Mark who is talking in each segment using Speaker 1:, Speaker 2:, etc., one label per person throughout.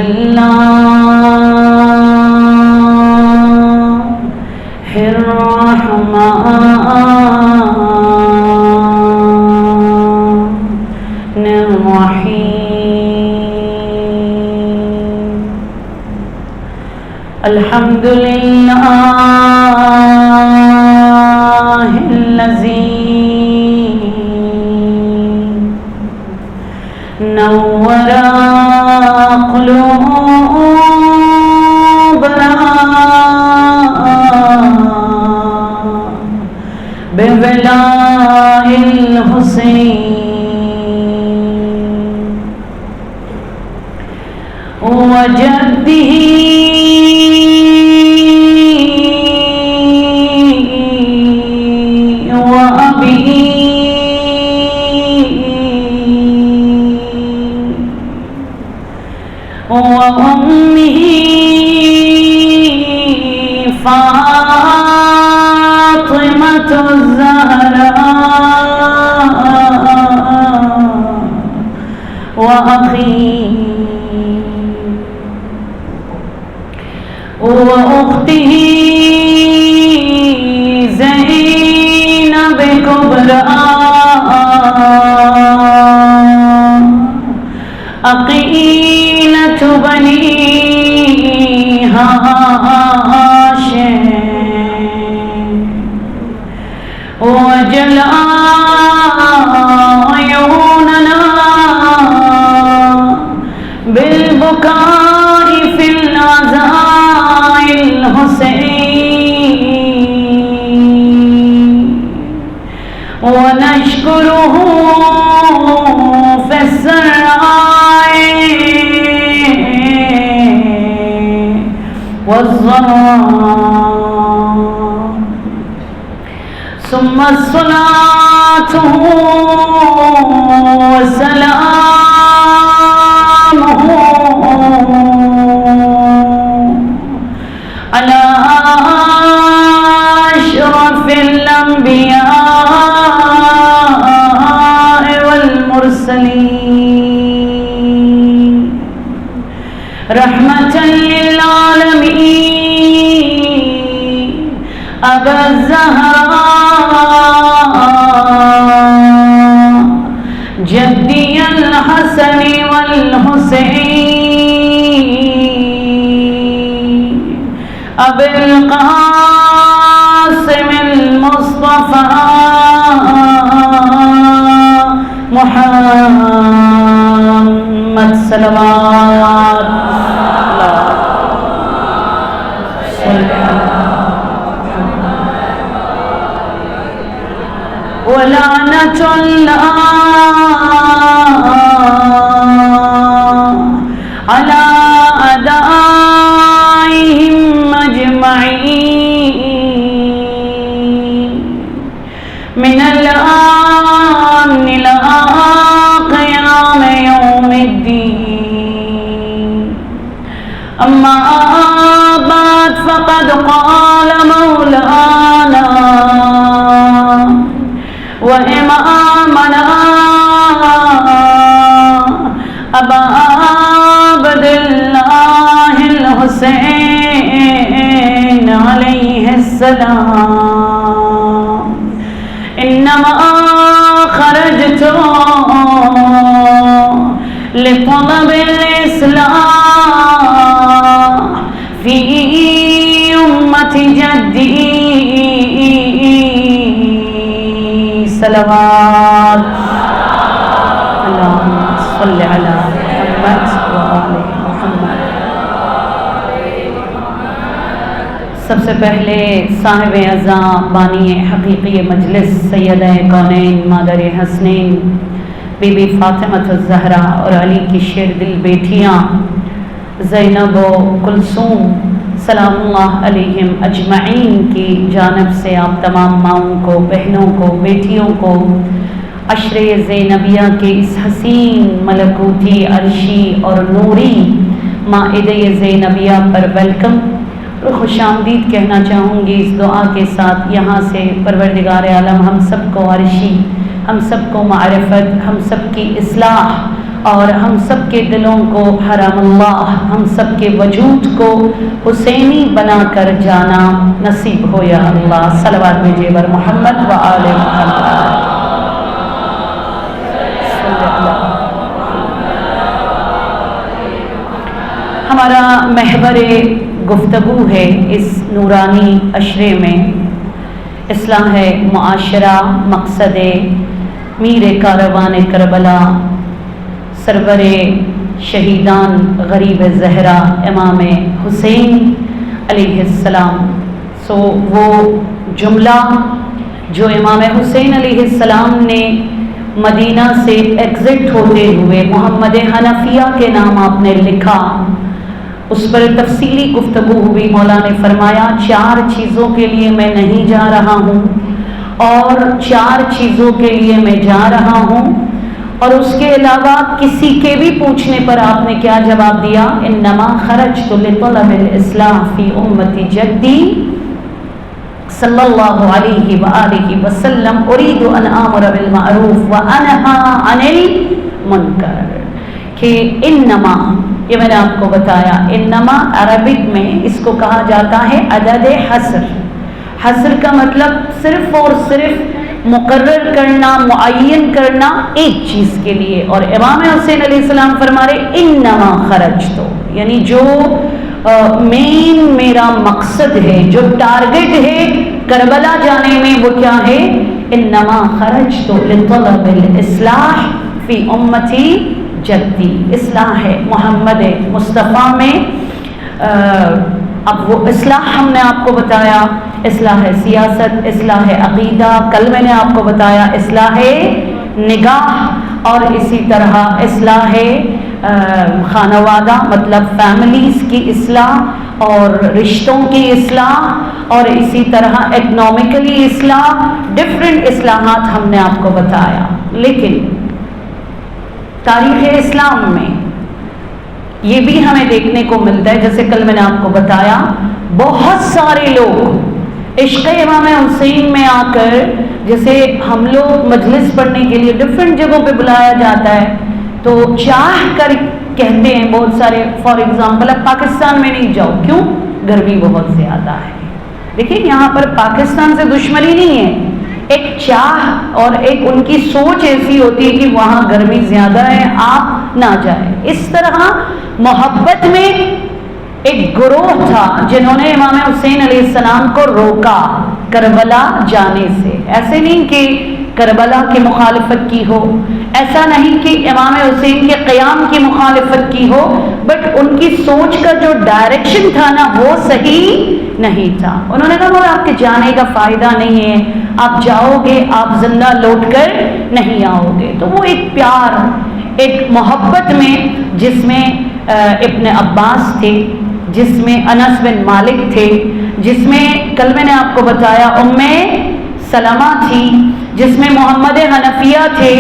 Speaker 1: الله الرحمن الرحيم الحمد لله الذي نور قلوبنا بولاء الحسين وجده وأمه فاطمة الزهراء وأخيه وأخته زينب كبرى عقيلة بني هاشم وجلاء عيوننا بالبكاء في العزاء الحسين ونشكره في السراء والضراء ثم الصلاة وسلامه على أشرف الأنبياء والمرسلين رحمة للعالمين أبا الزهراء جدي الحسن والحسين أبي القاسم المصطفى محمد صلوات ولعنة الله على أعدائهم أجمعين من الآن إلى قيام يوم الدين أما بعد فقد قال مولانا وإمامنا أبا عبد الله الحسين عليه السلام إنما خرجت لطلب الإصلاح في أمة جدي صلوات اللهم صل على محمد وآل محمد. سب سے پہلے صاحب اعزاں بانی حقیقی مجلس سیدہ کونین مادر حسنین بی بی فاطمہ الزہرا اور علی کی شیر دل بیٹیاں زینب و کلثوم سلام اللہ علیہم اجمعین کی جانب سے آپ تمام ماؤں کو، بہنوں کو، بیٹیوں کو عشر زینبیہ کے اس حسین ملکوتی عرشی اور نوری مائدہ زینبیہ پر ویلکم اور خوش آمدید کہنا چاہوں گی اس دعا کے ساتھ یہاں سے پروردگار عالم ہم سب کو عرشی، ہم سب کو معرفت، ہم سب کی اصلاح اور ہم سب کے دلوں کو حرم اللہ، ہم سب کے وجود کو حسینی بنا کر جانا نصیب ہو یا اللہ۔ صلوات بھیجیے بر محمد و آل محمد۔ ہمارا محور گفتگو ہے اس نورانی عشرے میں اصلاح معاشرہ، مقصد میر کاروان کربلا، سرور شہیدان غریب زہرا امام حسین علیہ السلام۔ وہ جملہ جو امام حسین علیہ السلام نے مدینہ سے ایگزٹ ہوتے ہوئے محمد حنفیہ کے نام آپ نے لکھا، اس پر تفصیلی گفتگو ہوئی۔ مولا نے فرمایا 4 چیزوں کے لیے میں نہیں جا رہا ہوں، اور 4 چیزوں کے لیے میں جا رہا ہوں، اور اس کے علاوہ کسی کے بھی پوچھنے پر آپ نے کیا جواب دیا؟ انما خرجت لطلب الاصلاح فی امتی جدی صلی اللہ علیہ وآلہ وسلم اريد ان آمر بالمعروف وانہا عن المنکر۔ کہ انما، یہ میں نے آپ کو بتایا، انما عربک میں اس کو کہا جاتا ہے عدد حصر۔ حصر کا مطلب صرف اور صرف مقرر کرنا، معین کرنا ایک چیز کے لیے، اور امام حسین علیہ السلام فرما رہے انما خرجت، یعنی جو مین میرا مقصد ہے، جو ٹارگٹ ہے کربلا جانے میں، وہ کیا ہے؟ انما خرجت لطلب الاصلاح فی امتی جدی۔ اصلاح ہے محمد مصطفیٰ میں۔ اب وہ اصلاح ہم نے آپ کو بتایا، اصلاح سیاست، اصلاح عقیدہ، کل میں نے آپ کو بتایا اصلاح نگاہ، اور اسی طرح اصلاح خانوادہ مطلب فیملیز کی اصلاح اور رشتوں کی اصلاح، اور اسی طرح اکنامکلی اصلاح، ڈفرینٹ اصلاحات ہم نے آپ کو بتایا۔ لیکن تاریخ اسلام میں یہ بھی ہمیں دیکھنے کو ملتا ہے، جیسے کل میں نے آپ کو بتایا بہت سارے لوگ عشق امام حسین میں آ کر، جیسے ہم لوگ مجلس پڑھنے کے لیے ڈفرینٹ جگہوں پہ بلایا جاتا ہے تو چاہ کر کہتے ہیں بہت سارے، فار ایگزامپل اب پاکستان میں نہیں جاؤ، کیوں؟ گرمی بہت زیادہ ہے۔ دیکھیں یہاں پر پاکستان سے دشمنی نہیں ہے، ایک چاہ اور ایک ان کی سوچ ایسی ہوتی ہے کہ وہاں گرمی زیادہ ہے، آپ نہ جائیں۔ اس طرح محبت میں ایک گروہ تھا جنہوں نے امام حسین علیہ السلام کو روکا کربلا جانے سے۔ ایسے نہیں کہ کربلا کی مخالفت کی ہو، ایسا نہیں کہ امام حسین کے قیام کی مخالفت کی ہو، بٹ ان کی سوچ کا جو ڈائریکشن تھا نا وہ صحیح نہیں تھا۔ انہوں نے کہا آپ کے جانے کا فائدہ نہیں ہے، آپ جاؤ گے آپ زندہ لوٹ کر نہیں آؤ گے۔ تو وہ ایک پیار، ایک محبت میں، جس میں ابن عباس تھے، جس میں انس بن مالک تھے، جس میں کل میں نے آپ کو بتایا ام سلمہ تھی، جس میں محمد حنفیہ تھے،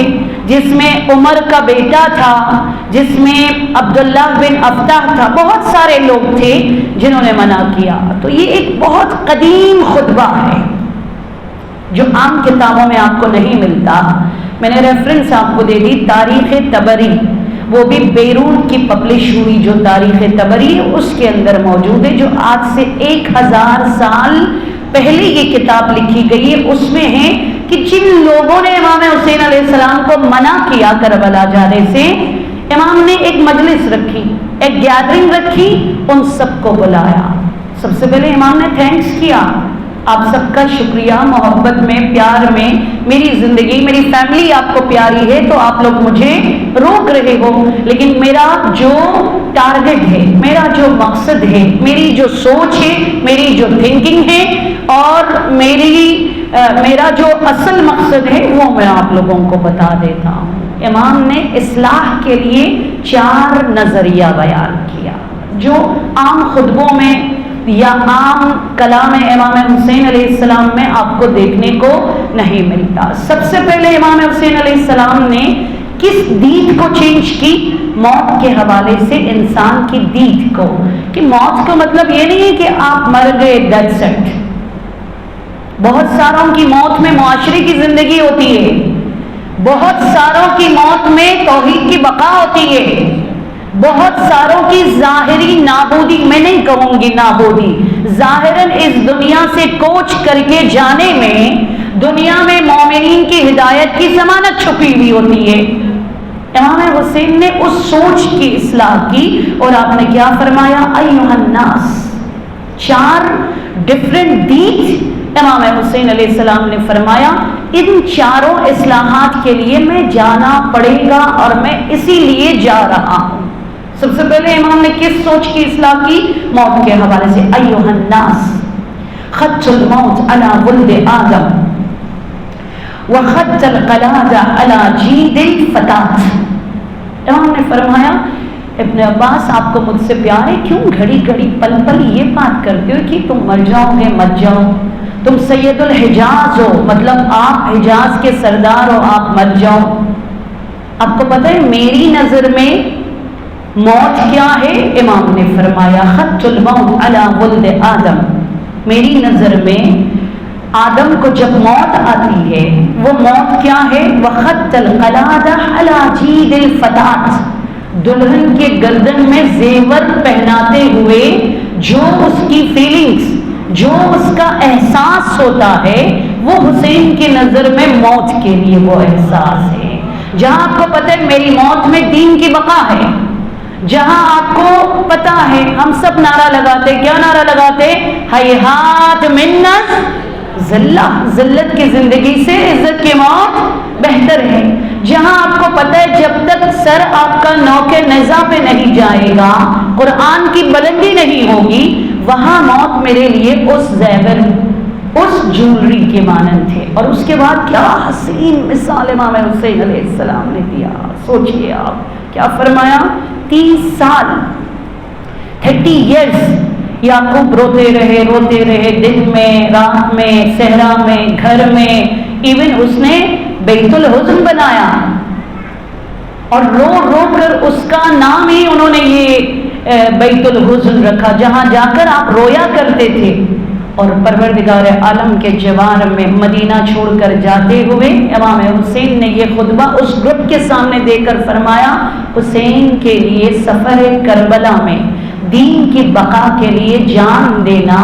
Speaker 1: جس میں عمر کا بیٹا تھا، جس میں عبداللہ بن افتح تھا، بہت سارے لوگ تھے جنہوں نے منع کیا۔ تو یہ ایک بہت قدیم خطبہ ہے جو عام کتابوں میں آپ کو نہیں ملتا۔ میں نے ریفرنس آپ کو دے دی، تاریخ طبری، وہ بھی بیرون کی پبلش ہوئی جو تاریخ طبری اس کے اندر موجود ہے، جو آج سے 1000 سال پہلے یہ کتاب لکھی گئی ہے۔ اس میں ہے کہ جن لوگوں نے امام حسین علیہ السلام کو منع کیا کربلا جانے سے، امام نے ایک مجلس رکھی، ایک گیدرنگ رکھی، ان سب کو بلایا۔ سب سے پہلے امام نے تھینکس کیا، آپ سب کا شکریہ، محبت میں، پیار میں، میری زندگی، میری فیملی آپ کو پیاری ہے تو آپ لوگ مجھے روک رہے ہو، لیکن میرا جو ٹارگٹ ہے، میرا جو مقصد ہے، میری جو سوچ ہے، میری جو تھنکنگ ہے، اور میرا جو اصل مقصد ہے وہ میں آپ لوگوں کو بتا دیتا ہوں۔ امام نے اصلاح کے لیے 4 نظریہ بیان کیا جو عام خطبوں میں یا عام کلام امام حسین علیہ السلام میں آپ کو دیکھنے کو نہیں ملتا۔ سب سے پہلے امام حسین علیہ السلام نے کس دید کو چینج کی؟ موت کے حوالے سے انسان کی دید کو، کہ موت کا مطلب یہ نہیں ہے کہ آپ مر گئے ڈیڈ سیٹ۔ بہت ساروں کی موت میں معاشرے کی زندگی ہوتی ہے، بہت ساروں کی موت میں توحید کی بقا ہوتی ہے، بہت ساروں کی ظاہری نابودی، میں نہیں کہوں گی نابودی، ظاہراً اس دنیا سے کوچ کر کے جانے میں دنیا میں مومنین کی ہدایت کی ضمانت چھپی ہوئی ہوتی ہے۔ امام حسین نے اس سوچ کی اصلاح کی اور آپ نے کیا فرمایا؟ ایھا الناس، 4 ڈفرنٹ ڈیڈز امام حسین علیہ السلام نے فرمایا ان 4 اصلاحات کے لیے میں جانا پڑے گا اور میں اسی لیے جا رہا ہوں۔ سب سے پہلے امام نے کس سوچ کی اصلاح کی؟ موت کے حوالے سے۔ ایھا الناس خط الموت علی ولد آدم وخط القلاد علی جید الفتات۔ امام نے فرمایا ابن عباس آپ کو مجھ سے پیار ہے، کیوں گھڑی گھڑی پل پل یہ بات کرتے ہو کہ تم مر جاؤ گے؟ مت جاؤ، تم سید الحجاز ہو، مطلب آپ حجاز کے سردار ہو، آپ مت جاؤ۔ آپ کو پتہ ہے میری نظر میں موت کیا ہے؟ امام نے فرمایا خط الموت علی ولد آدم، میری نظر میں آدم کو جب موت آتی ہے وہ موت کیا ہے؟ وخط القلاد علی جید الفتات، دلہن کے گردن میں زیور پہناتے ہوئے جو اس کی فیلنگز، جو اس کا احساس ہوتا ہے وہ حسین کی نظر میں موت کے لیے وہ احساس ہے۔ جہاں آپ کو پتہ ہے میری موت میں دین کی بقا ہے، جہاں آپ کو پتہ ہے ہم سب نعرہ لگاتے، کیا نعرہ لگاتے؟ ہیہات منت ذلہ، ذلت کی زندگی سے عزت کی موت بہتر ہے۔ جہاں آپ کو پتہ ہے جب تک سر آپ کا نوک نیزہ پہ نہیں جائے گا، قرآن کی بلندی نہیں ہوگی، وہاں موت میرے لیے اس زیور، اس جولری کے مانند تھے۔ اور اس کے بعد کیا حسین مثال امام حسین علیہ السلام نے دیا، سوچئے آپ کیا فرمایا؟ 30 سال 30 ایئرس یعقوب روتے رہے، دن میں، رات میں، صحرا میں، گھر میں، ایون اس نے بیت الحزن بنایا اور رو رو کر اس کا نام ہی انہوں نے یہ بیت الحزن رکھا، جہاں جا کر آپ رویا کرتے تھے۔ اور پروردگار عالم کے جوار میں مدینہ چھوڑ کر جاتے ہوئے امام حسین نے یہ خطبہ اس گروپ کے سامنے دے کر فرمایا حسین کے لیے سفر کربلا میں دین کی بقا کے لیے جان دینا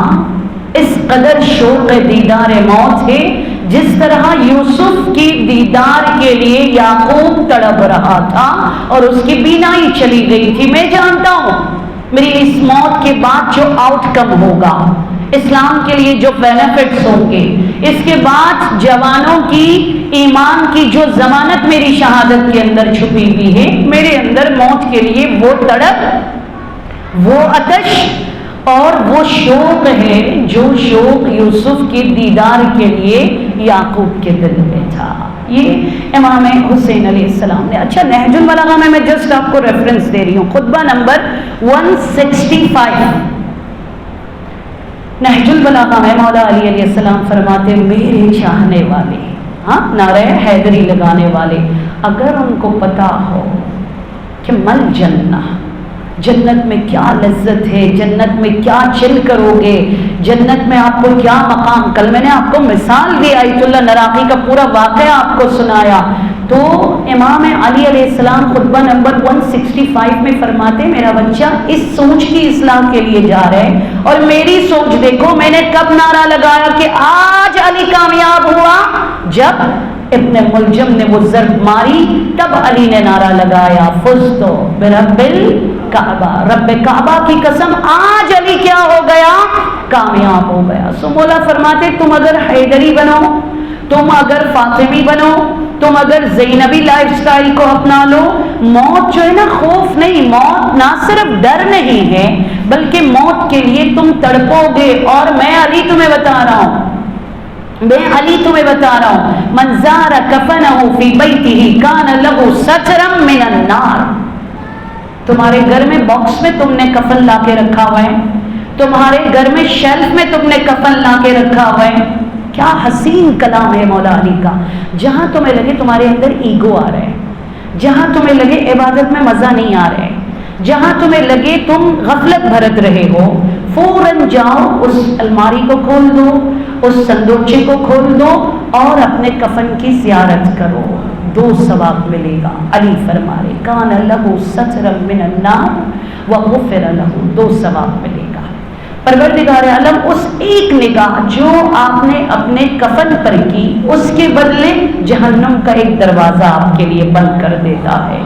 Speaker 1: اس قدر شوق دیدار موت ہے جس طرح یوسف کی دیدار کے لیے یعقوب تڑپ رہا تھا اور اس کی بینائی چلی گئی تھی۔ میں جانتا ہوں میری اس موت کے بعد جو آؤٹ کم ہوگا، اسلام کے لیے جو بینیفٹس ہوں گے، اس کے بعد جوانوں کی ایمان کی جو ضمانت میری شہادت کے اندر چھپی ہوئی ہے، میرے اندر موت کے لیے وہ تڑپ، وہ آتش اور وہ شوق ہے جو شوق یوسف کی دیدار کے لیے یعقوب کے دل میں تھا۔ یہ امام حسین علیہ السلام نے۔ اچھا نہج البلاغہ میں جسٹ آپ کو ریفرنس دے رہی ہوں، خطبہ نمبر 165 نہج البلاغہ میں مولا علی علیہ السلام فرماتے میرے چاہنے والے، ہاں نعرہ حیدری لگانے والے، اگر ان کو پتا ہو کہ مل جنہ، جنت میں کیا لذت ہے، جنت میں کیا چل کرو گے، جنت میں آپ کو کیا مقام، کل میں نے آپ کو مثال دی آیت اللہ نراقی کا پورا واقعہ آپ کو سنایا، تو امام علی علیہ السلام خطبہ نمبر 165 میں فرماتے میرا بچہ اس سوچ کی اصلاح کے لیے جا رہے ہیں، اور میری سوچ دیکھو میں نے کب نعرہ لگایا کہ آج علی کامیاب ہوا، جب ابن ملجم نے وہ ضرب ماری تب علی نے نعرہ لگایا فزتو برب الکعبہ، رب کعبہ کی قسم آج علی کیا ہو گیا، کامیاب ہو گیا۔ سو مولا فرماتے تم اگر حیدری بنو، تم اگر فاطمی بنو، تم اگر زینبی لائف سٹائل کو اپنا لو، موت جو ہے نا خوف نہیں، موت نہ صرف ڈر نہیں ہے بلکہ موت کے لیے تم تڑپو گے۔ اور میں علی تمہیں بتا رہا ہوں، میں علی تمہیں بتا رہا ہوں من زار کفنہ فی بیتہ کان لہ سترا من النار، تمہارے گھر میں باکس میں تم نے کفن لا کے رکھا ہوا ہے، تمہارے گھر میں شیلف میں تم نے کفن لا کے رکھا ہوا ہے۔ کیا حسین کلام ہے مولا علی کا۔ جہاں تمہیں لگے تمہارے اندر ایگو آ رہا ہے، جہاں تمہیں لگے عبادت میں مزہ نہیں آ رہا ہے، جہاں تمہیں لگے تم غفلت بھرت رہے ہو، فوراً جاؤ اس الماری کو کھول دو، اس صندوقچے کو کھول دو اور اپنے کفن کی زیارت کرو۔ دو ثواب ملے گا. علی فرما رہے کان لہ سترا من النار وغفر لہ، دو ثواب ملے گا. پروردگار عالم اس ایک نگاہ جو آپ نے اپنے کفن پر کی، اس کے بدلے جہنم کا ایک دروازہ آپ کے لیے بند کر دیتا ہے.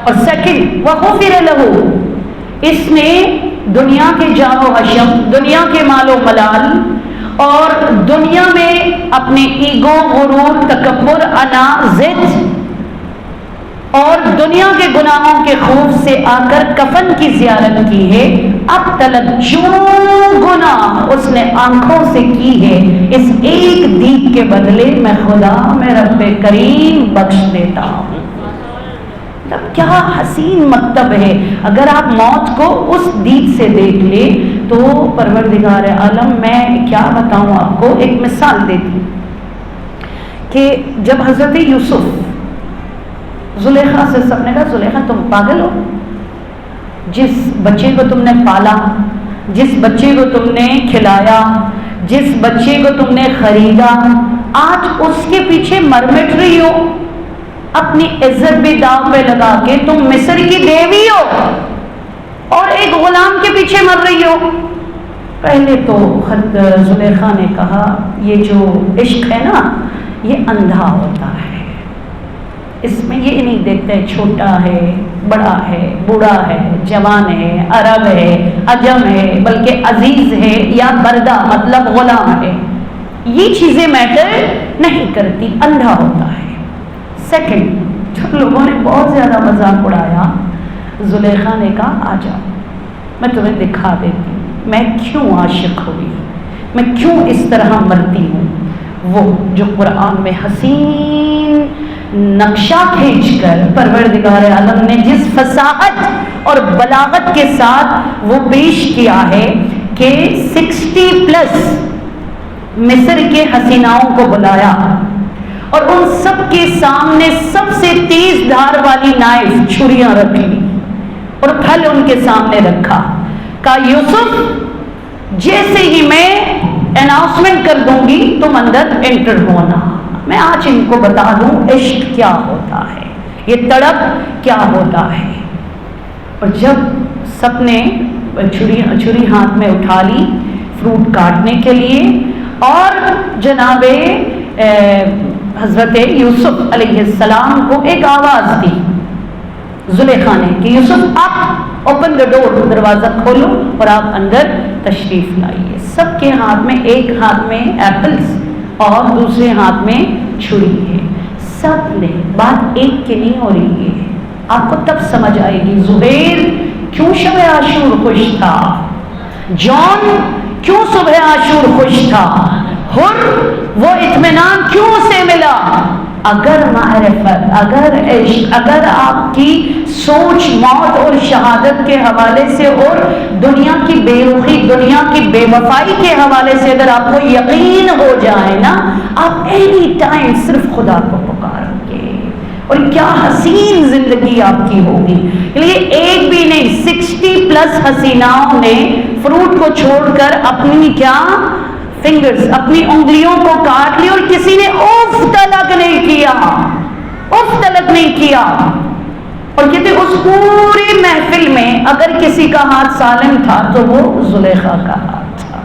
Speaker 1: اور سیکنڈ وغفر لہ، اس نے دنیا کے جاہ و حشم، دنیا کے مال و ملال اور دنیا میں اپنے ایگو، غرور، تکبر، انا، ضد اور دنیا کے گناہوں کے خوف سے آ کر کفن کی زیارت کی ہے. اب تلک جو گناہ اس نے آنکھوں سے کی ہے، اس ایک دیگ کے بدلے میں خدا میں رب کریم بخش دیتا ہوں. کیا حسین مکتب ہے. اگر آپ موت کو اس دیگ سے دیکھ لیں تو پروردگار عالم، میں کیا بتاؤں آپ کو، ایک مثال دیتی ہوں کہ جب حضرت یوسف زلیخا سے سب نے کہا زلیخا تم پاگل ہو، جس بچے کو تم نے پالا، جس بچے کو تم نے کھلایا، جس بچے کو تم نے خریدا، آج اس کے پیچھے مر مٹ رہی ہو، اپنی عزت بھی داؤ پہ لگا کے تم مصر کی بیوی ہو اور ایک غلام کے پیچھے مر رہی ہو. پہلے تو خود زلیخا نے کہا یہ جو عشق ہے نا یہ اندھا ہوتا ہے، اس میں یہ نہیں دیکھتا ہے چھوٹا ہے، بڑا ہے، بوڑھا ہے، جوان ہے، عرب ہے، عجم ہے، بلکہ عزیز ہے یا بردہ مطلب غلام ہے، یہ چیزیں میٹر نہیں کرتی، اندھا ہوتا ہے. سیکنڈ، جب لوگوں نے بہت زیادہ مذاق اڑایا، زلیخا نے کہا آ جاؤ میں تمہیں دکھا دیتی ہوں میں کیوں عاشق ہوئی، میں کیوں اس طرح مرتی ہوں. وہ جو قرآن میں حسین نقشہ کھینچ کر پروردگار عالم نے جس فصاحت اور بلاغت کے ساتھ وہ پیش کیا ہے کہ 60+ مصر کے حسیناؤں کو بلایا اور ان سب کے سامنے سب سے تیز دھار والی نائف چھریاں رکھ لی اور پھل ان کے سامنے رکھا. کہا یوسف جیسے ہی میں اناؤنسمنٹ کر دوں گی تم اندر انٹر ہونا، میں آج ان کو بتا دوں عشق کیا ہوتا ہے، یہ تڑپ کیا ہوتا ہے. اور جب سب نے چھری ہاتھ میں اٹھا لی فروٹ کاٹنے کے لیے، اور جناب حضرت یوسف علیہ السلام کو ایک آواز دی زلیخا نے کہ یوسف آپ اوپن دا ڈور، دروازہ کھولو اور آپ اندر تشریف لائیے. سب کے ہاتھ میں، ایک ہاتھ میں ایپلز اور دوسرے ہاتھ میں چھری ہے. سب نے، بات ایک کی نہیں ہو رہی ہے، آپ کو تب سمجھ آئے گی زبیر کیوں شب عاشور خوش تھا، جان کیوں صبح عاشور خوش تھا، ہر وہ اطمینان کیوں اسے ملا. اگر معرفت، اگر عشق، اگر آپ کی سوچ موت اور شہادت کے حوالے سے اور دنیا کی بے رخی، دنیا کی بے وفائی کے حوالے سے اگر آپ کو یقین ہو جائے نا، آپ اینی ٹائم صرف خدا کو پکاریں گے اور کیا حسین زندگی آپ کی ہوگی. یہ ایک بھی نہیں، 60+ حسیناؤں نے فروٹ کو چھوڑ کر اپنی کیا فنگرز، اپنی انگلیوں کو کاٹ لی اور کسی نے اف تلک نہیں کیا، اف تلک نہیں کیا. اور کہتے اس پوری محفل میں اگر کسی کا ہاتھ سالم تھا تو وہ زلیخا کا ہاتھ تھا،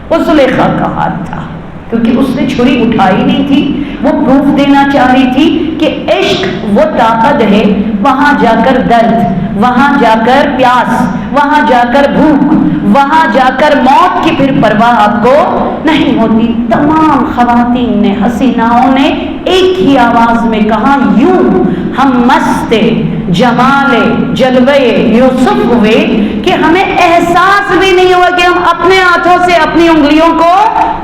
Speaker 1: وہ زلیخا کا ہاتھ تھا، کیونکہ اس نے چھری اٹھائی نہیں تھی. وہ پروف دینا چاہ رہی تھی کہ عشق وہ طاقت ہے، وہاں جا کر درد، وہاں جا کر پیاس، وہاں جا کر بھوک، وہاں جا کر موت کی پھر پرواہ آپ کو نہیں ہوتی. تمام خواتین نے، حسیناؤں نے ایک ہی آواز میں کہا یوں ہم مست جمال جلوے یوسف ہوئے کہ ہمیں احساس بھی نہیں ہوا کہ ہم اپنے ہاتھوں سے اپنی انگلیوں کو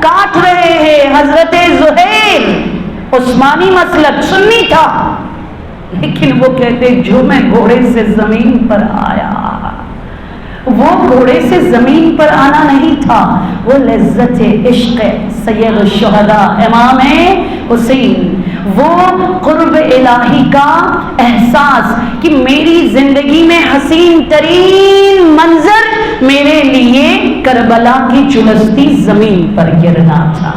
Speaker 1: کاٹ رہے ہیں. حضرت زہیر عثمانی مسلک سنی تھا، لیکن وہ کہتے جو میں گھوڑے سے زمین پر آیا، وہ گھوڑے سے زمین پر آنا نہیں تھا، وہ لذت عشق سید الشہداء امام حسین، وہ قرب الہی کا احساس کہ میری زندگی میں حسین ترین منظر میرے لیے کربلا کی جلستی زمین پر گرنا تھا.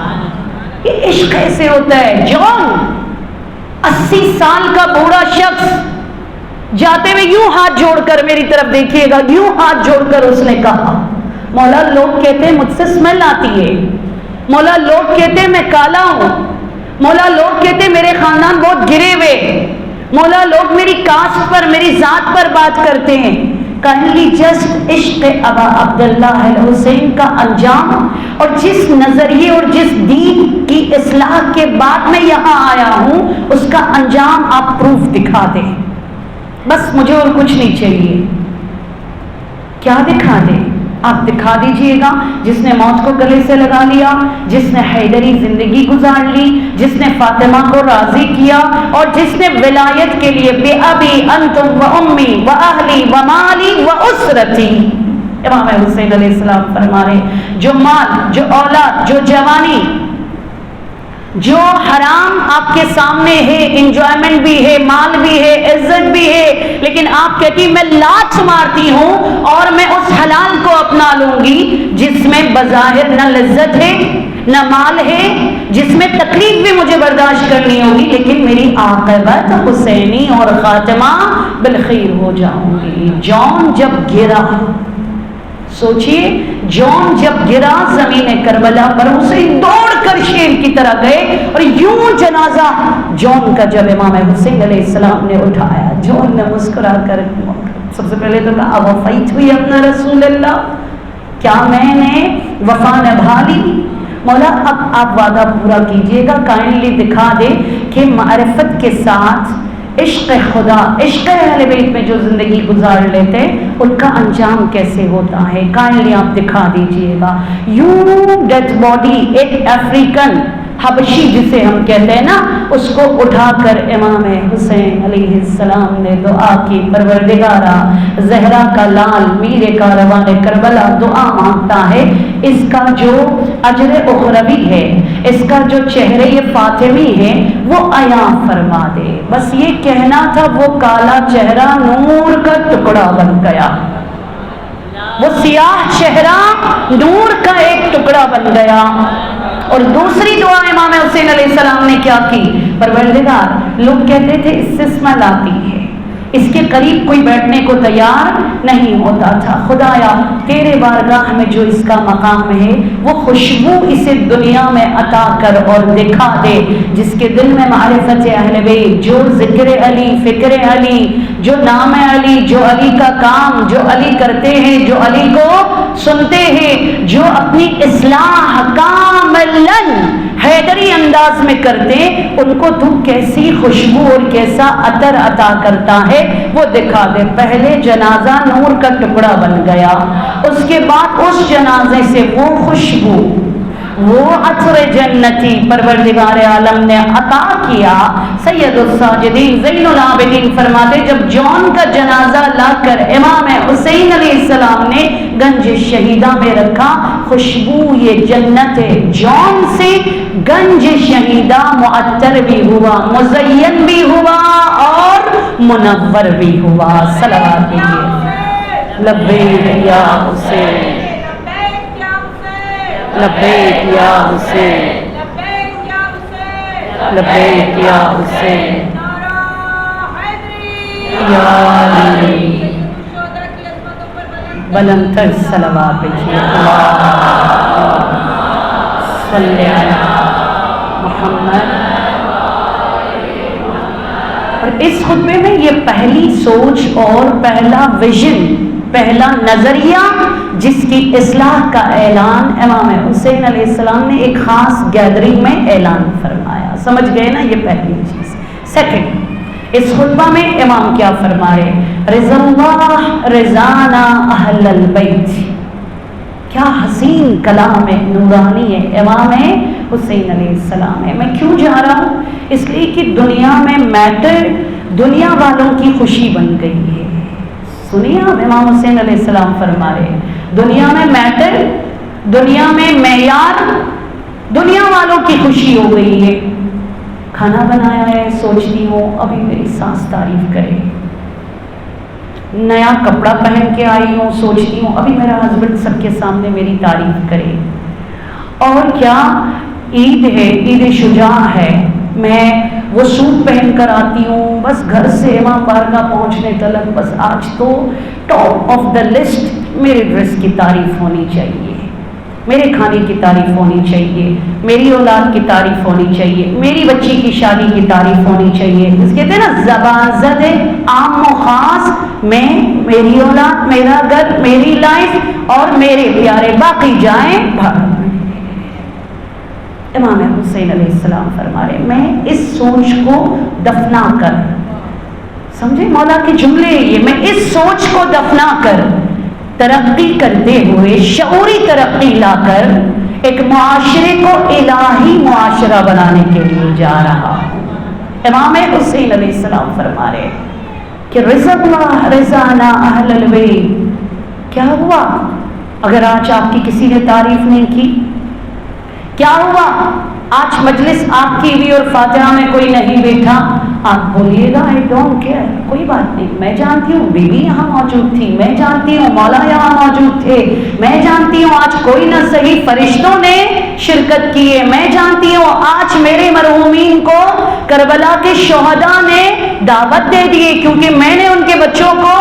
Speaker 1: یہ عشق ایسے ہوتا ہے. جان 80 سال کا بوڑھا شخص جاتے ہوئے یوں ہاتھ جوڑ کر میری طرف دیکھیے گا، یوں ہاتھ جوڑ کر اس نے کہا مولا لوگ کہتے ہیں مجھ سے اسمیل آتی ہے، مولا لوگ کہتے ہیں میں کالا ہوں، مولا لوگ کہتے ہیں میرے خاندان بہت گرے ہوئے، مولا لوگ میری کاسٹ پر میری ذات پر بات کرتے ہیں. کائنڈلی جسٹ عشق ابا عبداللہ الحسین کا انجام اور جس نظریے اور جس دین کی اصلاح کے بعد میں یہاں آیا ہوں اس کا انجام آپ پروف دکھا دیں، بس مجھے اور کچھ نہیں چاہیے. کیا دکھا دیں؟ آپ دکھا دیجئے گا جس نے موت کو گلے سے لگا لیا، جس نے حیدری زندگی گزار لی، جس نے فاطمہ کو راضی کیا اور جس نے ولایت کے لیے بے ابی انتم و امی و اہلی و مالی و اسرتی. امام حسین علیہ السلام فرما رہے جو مال، جو اولاد، جو جوانی، جو حرام آپ کے سامنے ہے، انجوائمنٹ بھی ہے، مال بھی ہے، عزت بھی ہے، لیکن آپ کہتی میں لات مارتی ہوں اور میں اس حلال کو اپنا لوں گی جس میں بظاہر نہ لذت ہے نہ مال ہے، جس میں تکلیف بھی مجھے برداشت کرنی ہوگی، لیکن میری عاقبت حسینی اور خاتمہ بالخیر ہو جاؤں گی. جون جب گرا، سوچئے جون جب گرا زمین کربلا پر، حسین دوڑ کر شیر کی طرح گئے اور یوں جنازہ جون کا جب امام حسین علیہ السلام نے اٹھایا، جون نے مسکرا کر سب سے پہلے تو کہا وفیت ہوئی اپنا رسول اللہ، کیا میں نے وفا نبھا لی؟ مولا اب آپ وعدہ پورا کیجئے گا، کائنڈلی دکھا دے کہ معرفت کے ساتھ عشق خدا، عشق اہل بیت میں جو زندگی گزار لیتے ان کا انجام کیسے ہوتا ہے، کائنڈلی آپ دکھا دیجئے گا. یوں ڈیتھ باڈی ایک افریقن حبشی جسے ہم کہتے ہیں نا، اس کو اٹھا کر امام حسین علیہ السلام نے دعا کی پروردگارا زہرا کا لال میر کاروان کربلا دعا مانگتا ہے اس کا جو اجر اخروی ہے، اس کا جو چہرے فاطمی ہے وہ عیاں فرما دے. بس یہ کہنا تھا، وہ کالا چہرہ نور کا ٹکڑا بن گیا، وہ سیاہ چہرہ نور کا ایک ٹکڑا بن گیا. اور دوسری دعا امام حسین علیہ السلام نے کیا کی؟ پروردگار لوگ کہتے تھے اس سے اسمیل آتی ہے، اس کے قریب کوئی بیٹھنے کو تیار نہیں ہوتا تھا، خدایا تیرے بارگاہ میں جو اس کا مقام ہے وہ خوشبو اسے دنیا میں عطا کر اور دکھا دے، جس کے دل میں معرفت اہل بیت، جو ذکر علی، فکر علی، جو نام علی، جو علی کا کام، جو علی کرتے ہیں، جو علی کو سنتے ہیں، جو اپنی اصلاح کاملاً حیدری انداز میں کرتے، ان کو تو کیسی خوشبو اور کیسا عطر عطا کرتا ہے وہ دکھا دے. پہلے جنازہ نور کا ٹکڑا بن گیا، اس کے بعد اس جنازے سے وہ خوشبو، وہ عطر جنتی پروردگار عالم نے عطا کیا. سید الساجدین زین العابدین فرماتے جب جون کا جنازہ لا کر امام حسین علیہ السلام نے گنج شہیدہ میں رکھا، خوشبو یہ جنت جون سے گنج شہیدہ معطر بھی ہوا، مزین بھی ہوا اور منور بھی ہوا. صلوات کیجیے. لبیک یا حسین، لبیک یا حسین، لبیک یا حسین یا علی. بلند تر صلوات بھیجیے. صلی علی محمد. اور اس خطبے میں یہ پہلی سوچ اور پہلا ویژن، پہلا نظریہ جس کی اصلاح کا اعلان امام حسین علیہ السلام نے ایک خاص گیدرنگ میں اعلان فرمایا. سمجھ گئے نا، یہ پہلی چیز. سیکنڈ، اس خطبہ میں امام کیا فرما رہے؟ رضا اللہ رضانا اہل البیت. کیا حسین کلام ہے، نورانی ہے امام حسین علیہ السلام ہے. میں کیوں جا رہا ہوں؟ اس لیے کہ دنیا میں میٹر دنیا والوں کی خوشی بن گئی ہے. سنیے آپ، امام حسین علیہ السلام فرما رہے دنیا میں میٹر، دنیا میں معیار دنیا والوں کی خوشی ہو گئی ہے. کھانا بنایا ہے، سوچتی ہوں ابھی میری ساس تعریف کرے. نیا کپڑا پہن کے آئی ہوں، سوچتی ہوں ابھی میرا ہسبینڈ سب کے سامنے میری تعریف کرے. اور کیا عید ہے، عید شجاع ہے، میں وہ سوٹ پہن کر آتی ہوں بس گھر سے امام بارگاہ پہنچنے تلک، بس آج تو ٹاپ آف دا لسٹ میرے ڈریس کی تعریف ہونی چاہیے، میرے کھانے کی تعریف ہونی چاہیے، میری اولاد کی تعریف ہونی چاہیے، میری بچی کی شادی کی تعریف ہونی چاہیے۔ اس کہتے ہیں نا زبان زد عام و خاص، میں، میری اولاد، میرا گھر، میری لائف اور میرے پیارے، باقی جائیں بھاگ۔ امام حسین علیہ السلام فرما رہے میں اس سوچ کو دفنا کر، سمجھے مولا کے جملے یہ، میں اس سوچ کو دفنا کر ترقی کرتے ہوئے شعوری ترقی لا کر ایک معاشرے کو الہی معاشرہ بنانے کے لیے جا رہا ہوں۔ امام حسین علیہ السلام فرما رہے کہ رضا اللہ رضانا اہل البیت، کیا ہوا اگر آج آپ کی کسی نے تعریف نہیں کی؟ کیا ہوا آج مجلس آپ کی بھی اور فاتحہ میں کوئی نہیں بیٹھا؟ آپ بولیے گا I don't care، کوئی بات نہیں، میں جانتی ہوں بی بی یہاں موجود تھی، میں جانتی ہوں مولا یہاں موجود تھے، میں جانتی ہوں آج کوئی نہ صحیح فرشتوں نے شرکت کی ہے، میں جانتی ہوں آج میرے مرحومین کو کربلا کے شہداء نے دعوت دے دی ہے کیونکہ میں نے ان کے بچوں کو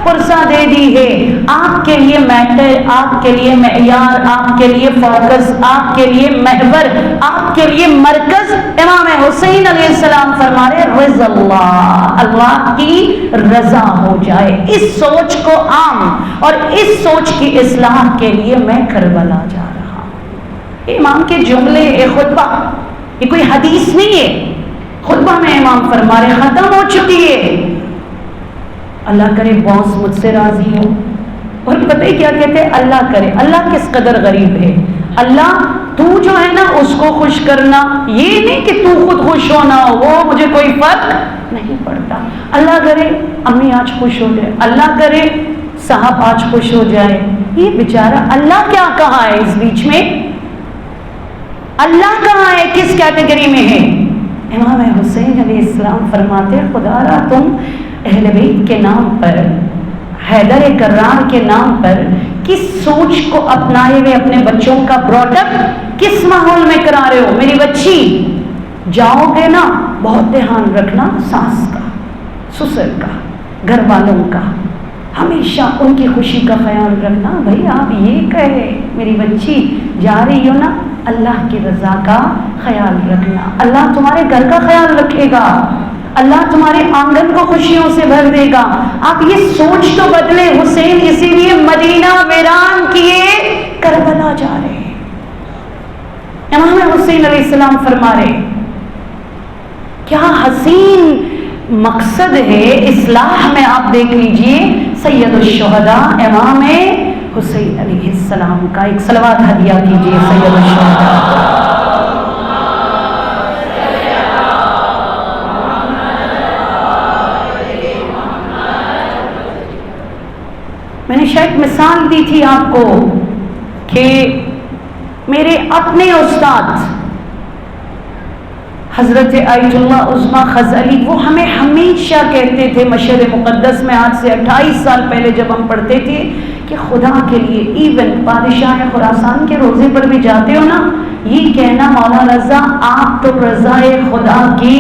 Speaker 1: پرسہ دے دی ہے۔ آپ کے لیے میٹر، آپ کے لیے معیار، آپ کے لیے فوکس، آپ کے لیے محور، آپ کے لیے مرکز امام حسین علیہ السلام فرما رہے رضا اللہ، اللہ کی رضا ہو جائے۔ اس سوچ کو عام اور اس سوچ کی اصلاح کے لیے میں کربلا جا رہا ہوں۔ امام کے جملے، خطبہ، یہ کوئی حدیث نہیں ہے، خطبہ میں امام فرما رہے ختم ہو چکی ہے، اللہ کرے باس مجھ سے راضی ہو۔ اور پتہ ہی کیا کہتے ہیں؟ اللہ کرے، اللہ کس قدر غریب ہے، اللہ تو جو ہے نا اس کو خوش کرنا، یہ نہیں کہ تو خود خوش ہونا، وہ مجھے کوئی فرق نہیں پڑتا۔ اللہ کرے امی آج خوش ہو جائے، اللہ کرے صاحب آج خوش ہو جائے۔ یہ بیچارہ اللہ کیا کہاں ہے اس بیچ میں؟ اللہ کہاں ہے، کس کیٹیگری میں ہے؟ امام حسین علیہ السلام فرماتے ہیں خدا را تم اہل بیت کے نام پر، حیدر کرار کے نام پر کس سوچ کو اپنائے ہوئے اپنے بچوں کا براٹ اپ کس ماحول میں کرا رہے ہو؟ میری بچی جاؤ گے نا بہت دھیان رکھنا ساس کا، سسر کا، گھر والوں کا، ہمیشہ ان کی خوشی کا خیال رکھنا۔ بھائی آپ یہ کہے میری بچی جا رہی ہو نا، اللہ کی رضا کا خیال رکھنا، اللہ تمہارے گھر کا خیال رکھے گا، اللہ تمہارے آنگن کو خوشیوں سے بھر دے گا۔ آپ یہ سوچ تو بدلے، حسین اسی لیے مدینہ ویران کیے کربلا جا رہے ہیں۔ امام حسین علیہ السلام فرما رہے کیا حسین مقصد ہے اصلاح میں، آپ دیکھ لیجئے سید الشہداء امام حسین علیہ السلام کا ایک صلوات ہدیہ کیجئے سید الشہداء۔ میں نے شاید مثال دی تھی آپ کو کہ میرے اپنے استاد حضرت آیت اللہ عظمی خزعلی، وہ ہمیں ہمیشہ کہتے تھے مشہد مقدس میں آج سے 28 سال پہلے جب ہم پڑھتے تھے کہ خدا کے لیے ایون بادشاہ خراسان کے روزے پر بھی جاتے ہو نا، یہ کہنا مولا رضا آپ تو رضا خدا کی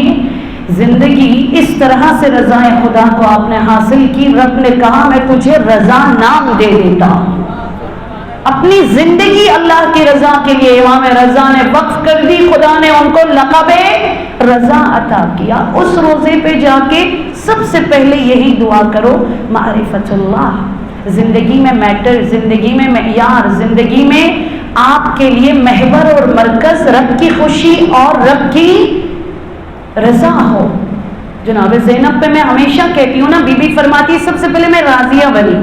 Speaker 1: زندگی اس طرح سے رضا خدا کو آپ نے حاصل کی، رب نے کہا میں تجھے رضا نام دے دیتا ہوں، اپنی زندگی اللہ کی رضا کے لیے امام رضا نے وقف کر دی، خدا نے ان کو لقب رضا عطا کیا۔ اس روزے پہ جا کے سب سے پہلے یہی دعا کرو معرفت اللہ، زندگی میں میٹر، زندگی میں معیار، زندگی میں آپ کے لیے محور اور مرکز رب کی خوشی اور رب کی رضا ہو۔ جناب زینب پہ میں ہمیشہ کہتی ہوں نا، بی بی فرماتی سب سے پہلے میں راضیہ بنی،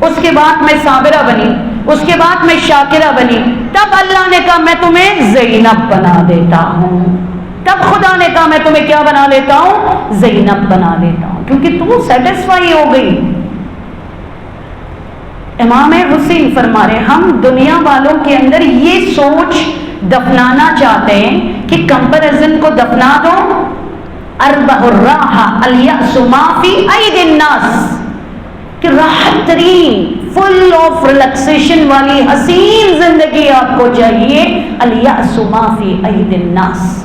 Speaker 1: اس کے بعد میں صابرہ بنی، اس کے بعد میں شاکرہ بنی، تب اللہ نے کہا میں تمہیں زینب بنا دیتا ہوں، تب خدا نے کہا میں تمہیں کیا بنا لیتا ہوں؟ زینب بنا لیتا ہوں، کیونکہ تو سیٹسفائی ہو گئی۔ امام حسین فرما رہے ہم دنیا والوں کے اندر یہ سوچ دفنانا چاہتے ہیں کہ کمپیریزن کو دفنا دو، اربح الراحہ الیأس ما فی اید الناس، کہ راحت ترین فل آف ریلیکسیشن والی حسین زندگی آپ کو چاہیے، الیأس ما فی اید الناس،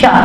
Speaker 1: 4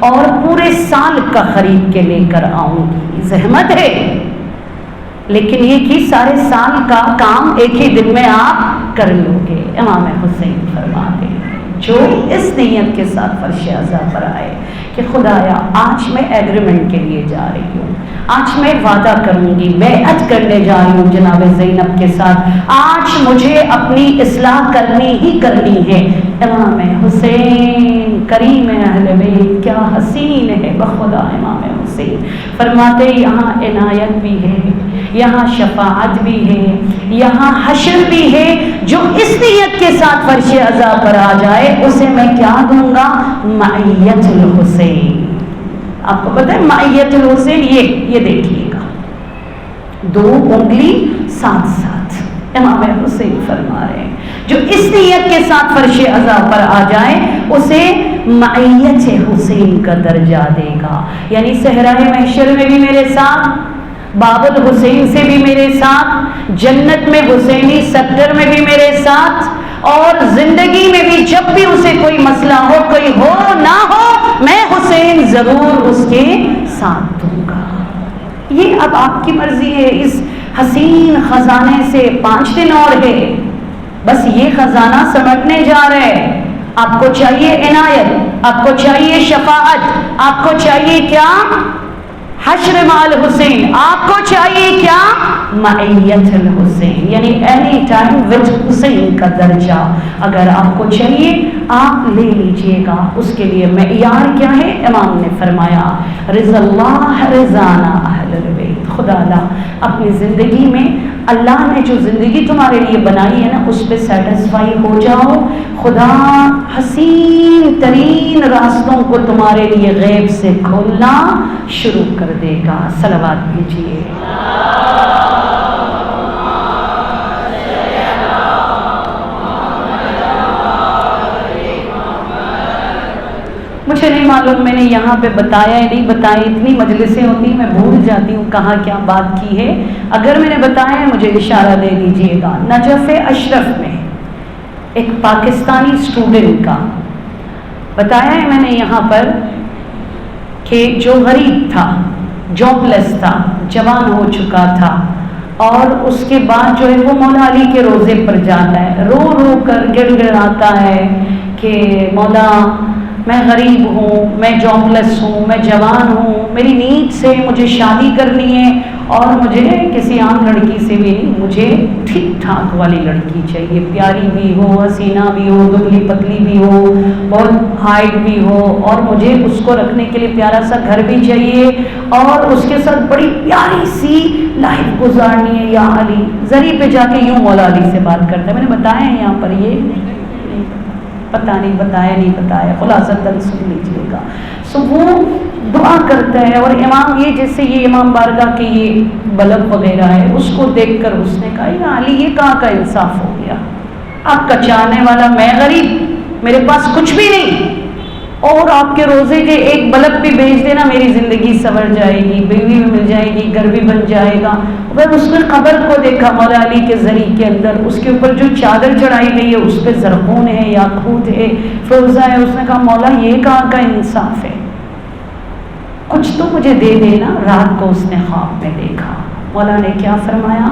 Speaker 1: اور پورے سال کا خرید کے لے کر آؤں گی. زحمت ہے لیکن یہ کہ سارے سال کا کام ایک ہی دن میں آپ کر لو گے. امام حسین فرماتے ہیں جو اس نیت کے ساتھ فرش عزا پر آئے کہ خدایا آج میں ایگریمنٹ کے لیے جا رہی ہوں, آج میں وعدہ کروں گی, بیعت کرنے جا رہی ہوں جناب زینب کے ساتھ, آج مجھے اپنی اصلاح کرنی ہی کرنی ہے. امام حسین کریم اہل بیت کیا حسین ہے بخدا. امام حسین فرماتے یہاں عنایت بھی ہے, یہاں شفاعت بھی ہے, یہاں حشر بھی ہے. جو اس نیت کے ساتھ فرش عزا پر آ جائے اسے میں کیا دوں گا؟ معیت الحسین. آپ کو پتہ ہے معیت الحسین یہ دیکھیے گا, 2 انگلی ساتھ ساتھ. امام حسین فرما رہے ہیں جو اس نیت کے ساتھ فرش عزا پر آ جائے اسے معیت حسین کا درجہ دے گا. یعنی صحرائے محشر میں بھی میرے ساتھ, باب الحسین سے بھی میرے ساتھ, جنت میں حسینی سیکٹر میں بھی میرے ساتھ, اور زندگی میں بھی جب بھی اسے کوئی مسئلہ ہو, کوئی ہو نہ ہو, میں حسین ضرور اس کے ساتھ دوں گا. یہ اب آپ کی مرضی ہے. اس حسین خزانے سے 5 دن اور ہے, بس یہ خزانہ سمٹنے جا رہے. آپ کو چاہیے عنایت, آپ کو چاہیے شفاعت, آپ کو چاہیے کیا؟ حشر مع الحسین. آپ کو چاہیے کیا؟ معیت الحسین, یعنی اینی ٹائم وتھ حسین کا درجہ اگر آپ کو چاہیے آپ لے لیجئے گا. اس کے لیے معیار کیا ہے؟ امام نے فرمایا رضا اللہ رضانا اہل البیت. خدا اللہ اپنی زندگی میں اللہ نے جو زندگی تمہارے لیے بنائی ہے نا اس پہ سیٹسفائی ہو جاؤ. خدا حسین ترین راستوں کو تمہارے لیے غیب سے کھولنا شروع کر دے گا. صلوات بھیجیے. مجھے نہیں معلوم میں نے یہاں پہ بتایا یا نہیں بتایا, اتنی مجلسیں ہوتی ہیں میں بھول جاتی ہوں کہاں کیا بات کی ہے. اگر میں نے بتایا ہے مجھے اشارہ دے دیجئے گا. نجف اشرف میں ایک پاکستانی اسٹوڈنٹ کا بتایا ہے میں نے یہاں پر کہ جو غریب تھا, جاب لیس تھا, جوان ہو چکا تھا, اور اس کے بعد جو ہے وہ مولا علی کے روزے پر جاتا ہے, رو رو کر گڑ گڑاتا ہے کہ مولا میں غریب ہوں, میں جاب لیس ہوں, میں جوان ہوں, میری نیت سے مجھے شادی کرنی ہے, اور مجھے کسی عام لڑکی سے بھی نہیں, مجھے ٹھیک ٹھاک والی لڑکی چاہیے, پیاری بھی ہو, حسینہ بھی ہو, دبلی پتلی بھی ہو, بہت ہائٹ بھی ہو, اور مجھے اس کو رکھنے کے لیے پیارا سا گھر بھی چاہیے, اور اس کے ساتھ بڑی پیاری سی لائف گزارنی ہے. یا علی ذریعے پہ جا کے یوں مولا علی سے بات کرتا ہے. میں نے بتایا ہے یہاں پر, یہ پتہ نہیں بتایا, خلاصتاً سن لیجیے گا. سو وہ دعا کرتا ہے, اور امام یہ جیسے یہ امام بارگاہ کے یہ بلب وغیرہ ہے اس کو دیکھ کر اس نے کہا یا علی یہ کہاں کا انصاف ہو گیا, آپ کا چاہنے والا میں غریب, میرے پاس کچھ بھی نہیں, اور آپ کے روزے کے ایک بلب بھی بھیج دینا میری زندگی سنور جائے گی, بیوی بھی مل جائے گی, گھر بھی بن جائے گا. اگر اس نے قبر کو دیکھا مولا علی کے ذریعے کے اندر, اس کے اوپر جو چادر چڑھائی گئی ہے اس پہ زرخون ہے, یاقوت ہے, فروزہ ہے. اس نے کہا مولا یہ کہاں کا انصاف ہے, کچھ تو مجھے دے دینا. رات کو اس نے خواب میں دیکھا. مولا نے کیا فرمایا,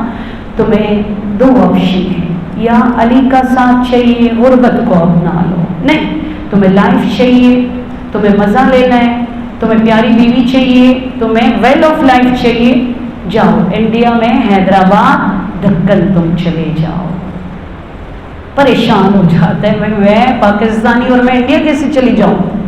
Speaker 1: تمہیں 2 آپشن ہیں, یا علی کا ساتھ چاہیے غربت کو اپنا لو, نہیں تمہیں لائف چاہیے, تمہیں مزہ لینا ہے, تمہیں پیاری بیوی چاہیے, تمہیں ویل آف لائف چاہیے, جاؤ انڈیا میں حیدرآباد دکن تم چلے جاؤ. پریشان ہو جاتا ہے, میں پاکستانی اور میں انڈیا کیسے چلی جاؤں.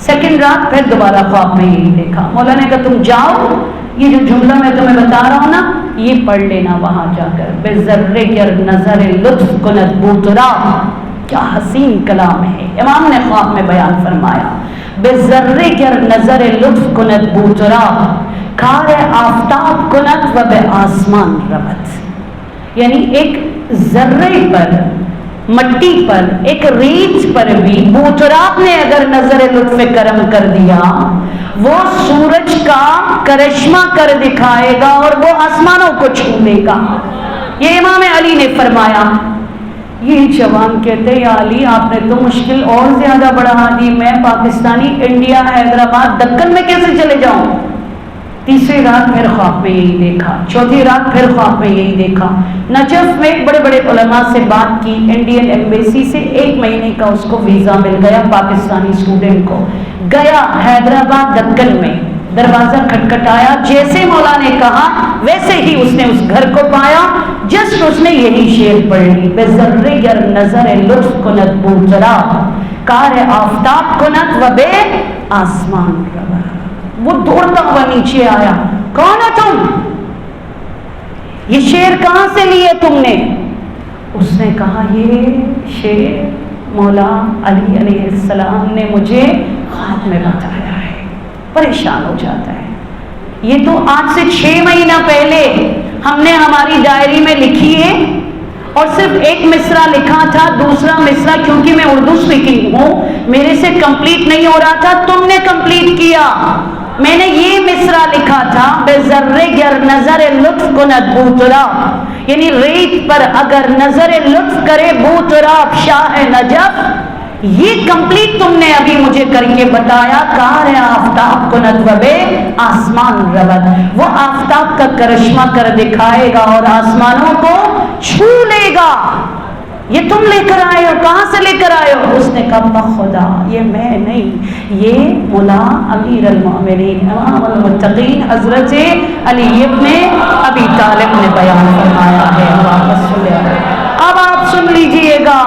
Speaker 1: سیکنڈ رات پھر دوبارہ خواب میں یہی دیکھا. مولا نے کہا تم جاؤ, یہ جو جملہ میں تمہیں بتا رہا ہوں نا یہ پڑھ لینا وہاں جا کر. بے ذرے گر نظر لطف کند بوترا, کیا حسین کلام ہے. امام نے خواب میں بیان فرمایا بے ذرے گر نظر لطف کند بوترا, کار آفتاب کند و بے آسمان ربت. یعنی ایک ذرے پر, مٹی پر, ایک ریت پر بھی بوتراب نے اگر نظر لطف کرم کر دیا, وہ سورج کا کرشمہ کر دکھائے گا اور وہ آسمانوں کو چھو لے گا. یہ امام علی نے فرمایا. یہ جوان کہتے یا علی آپ نے تو مشکل اور زیادہ بڑھا دی، میں پاکستانی انڈیا حیدرآباد دکن میں کیسے چلے جاؤں؟ تیسری رات پھر خواب میں یہی دیکھا، چوتھی رات پھر خواب میں یہی دیکھا۔ نجف میں بڑے بڑے علماء سے بات کی، انڈین ایمبیسی سے 1 مہینے کا اس کو ویزا مل گیا، پاکستانی اسٹوڈنٹ کو، گیا حیدرآباد دکن میں، دروازہ کھٹکھٹایا، جیسے مولا نے کہا ویسے ہی اس نے اس گھر کو پایا۔ جسٹ اس نے یہی شعر پڑھ لی، بے ذرے گر نظر لطف کند بوترا، کار آفتاب کند و بے آسمان روا۔ وہ دوڑتا ہوا نیچے آیا، کون ہو تم؟ یہ شعر کہاں سے لیے تم نے؟ اس نے کہا یہ شعر مولا علی علیہ السلام نے مجھے خواب میں بتایا ہے۔ پریشان ہو جاتا ہے۔ یہ تو آج سے 6 مہینہ پہلے ہم نے ہماری ڈائری میں لکھی ہے اور صرف 1 مصرع لکھا تھا، دوسرا مصرع کیونکہ میں اردو اسپیکنگ ہوں میرے سے کمپلیٹ نہیں ہو رہا تھا، تم نے کمپلیٹ کیا۔ میں نے یہ مصرع لکھا تھا، بے ذرے گر نظر لطف کند بوترا، یعنی ریت پر اگر نظر لطف کرے بوتراب شاہ نجف، یہ کمپلیٹ تم نے ابھی مجھے کر کے بتایا۔ کار آفتاب کند و بے آسمان رود، وہ آفتاب کا کرشمہ کر دکھائے گا اور آسمانوں کو چھو لے گا۔ یہ تم لے کر آئے ہو، کہاں سے لے کر آئے ہو؟ اس نے کہا بخدا یہ میں نہیں، یہ مولا امیر المؤمنین امام المتقین حضرت علی ابن ابی طالب نے بیان فرمایا ہے۔ اب آپ سن لیجئے گا،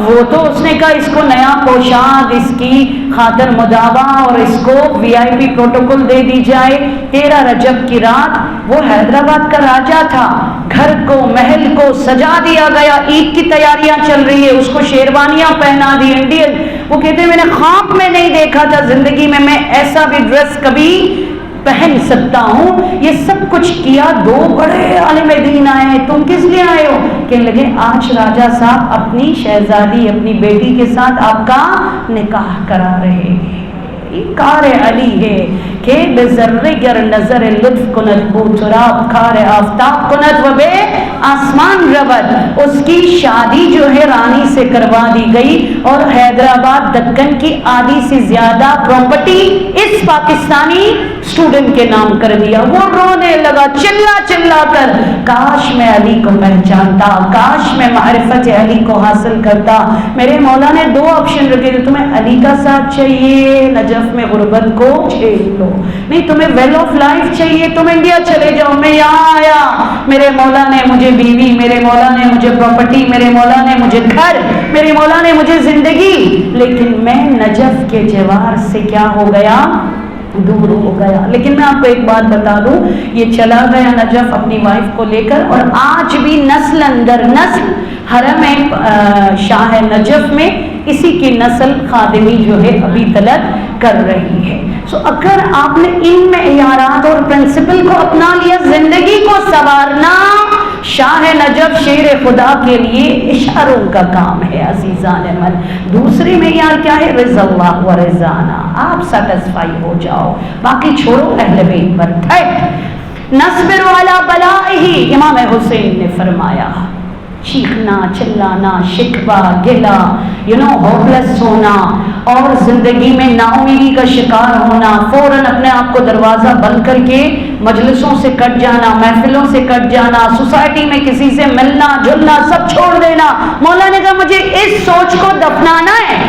Speaker 1: وہ تو اس نے کہا اس کو نیا پوشاک، اس کی خاطر مداوا اور اس کو VIP پروٹوکول دے دی جائے۔ 13 رجب کی رات، وہ حیدرآباد کا راجا تھا، گھر کو محل کو سجا دیا گیا، عید کی تیاریاں چل رہی ہے، اس کو شیروانیاں پہنا دی انڈین۔ وہ کہتے ہیں میں نے خواب میں نہیں دیکھا تھا زندگی میں ایسا بھی ڈریس کبھی پہن سکتا ہوں، یہ سب کچھ کیا۔ 2 بڑے عالم دین آئے، تم کس لیے آئے ہو؟ کہنے لگے آج راجا صاحب اپنی شہزادی اپنی بیٹی کے ساتھ آپ کا نکاح کرا رہے ہیں۔ کار علی ہے کہ بے ذرے گر نظر لطف کند بوتراب، کار آفتاب کند و بے آسمان رود۔ اس کی شادی جو ہے رانی سے کروا دی گئی اور حیدرآباد دکن کی آدھی سے زیادہ پراپرٹی اس پاکستانی اسٹوڈنٹ کے نام کر دیا۔ وہ رونے لگا چلا چلا کر، کاش میں علی کو پہچانتا، کاش میں معرفت علی کو حاصل کرتا۔ میرے مولا نے 2 آپشن رکھے تھے، تمہیں علی کا ساتھ چاہیے نجف میں غربت کو جھیل لو، نہیں تمہیں ویل آف لائف چاہیے تم انڈیا چلے جاؤ۔ میں یہاں آیا، میرے مولا نے مجھے بیوی، میرے مولا نے مجھے پراپرٹی، میرے مولا نے مجھے گھر، میرے مولا نے مجھے زندگی، لیکن میں نجف کے جوار سے کیا ہو گیا؟ دور ہو گیا۔ لیکن میں آپ کو ایک بات بتا دوں، یہ چلا گیا نجف اپنی وائف کو لے کر، اور آج بھی نسل اندر نسل حرم شاہ نجف میں اسی کی نسل خادمی جو ہے ابھی تلک کر رہی ہے۔ سو اگر آپ نے ان معیارات اور پرنسپل کو اپنا لیا، زندگی کو سنوارنا شاہ نجف شیر خدا کے لیے اشاروں کا کام ہے عزیزان من۔ دوسری معیار کیا ہے؟ رضا اللہ و رضانا، آپ سیٹسفائی ہو جاؤ، باقی چھوڑو اہل بیت پر۔ نصبر علی بلائہ، امام حسین نے فرمایا چیخنا چلانا، شکوہ گلا، ہوپلیس ہونا اور زندگی میں نا امیدی کا شکار ہونا، فوراً اپنے آپ کو دروازہ بند کر کے مجلسوں سے کٹ جانا، محفلوں سے کٹ جانا، سوسائٹی میں کسی سے ملنا جلنا سب چھوڑ دینا۔ مولا نے کہا مجھے اس سوچ کو دفنانا ہے،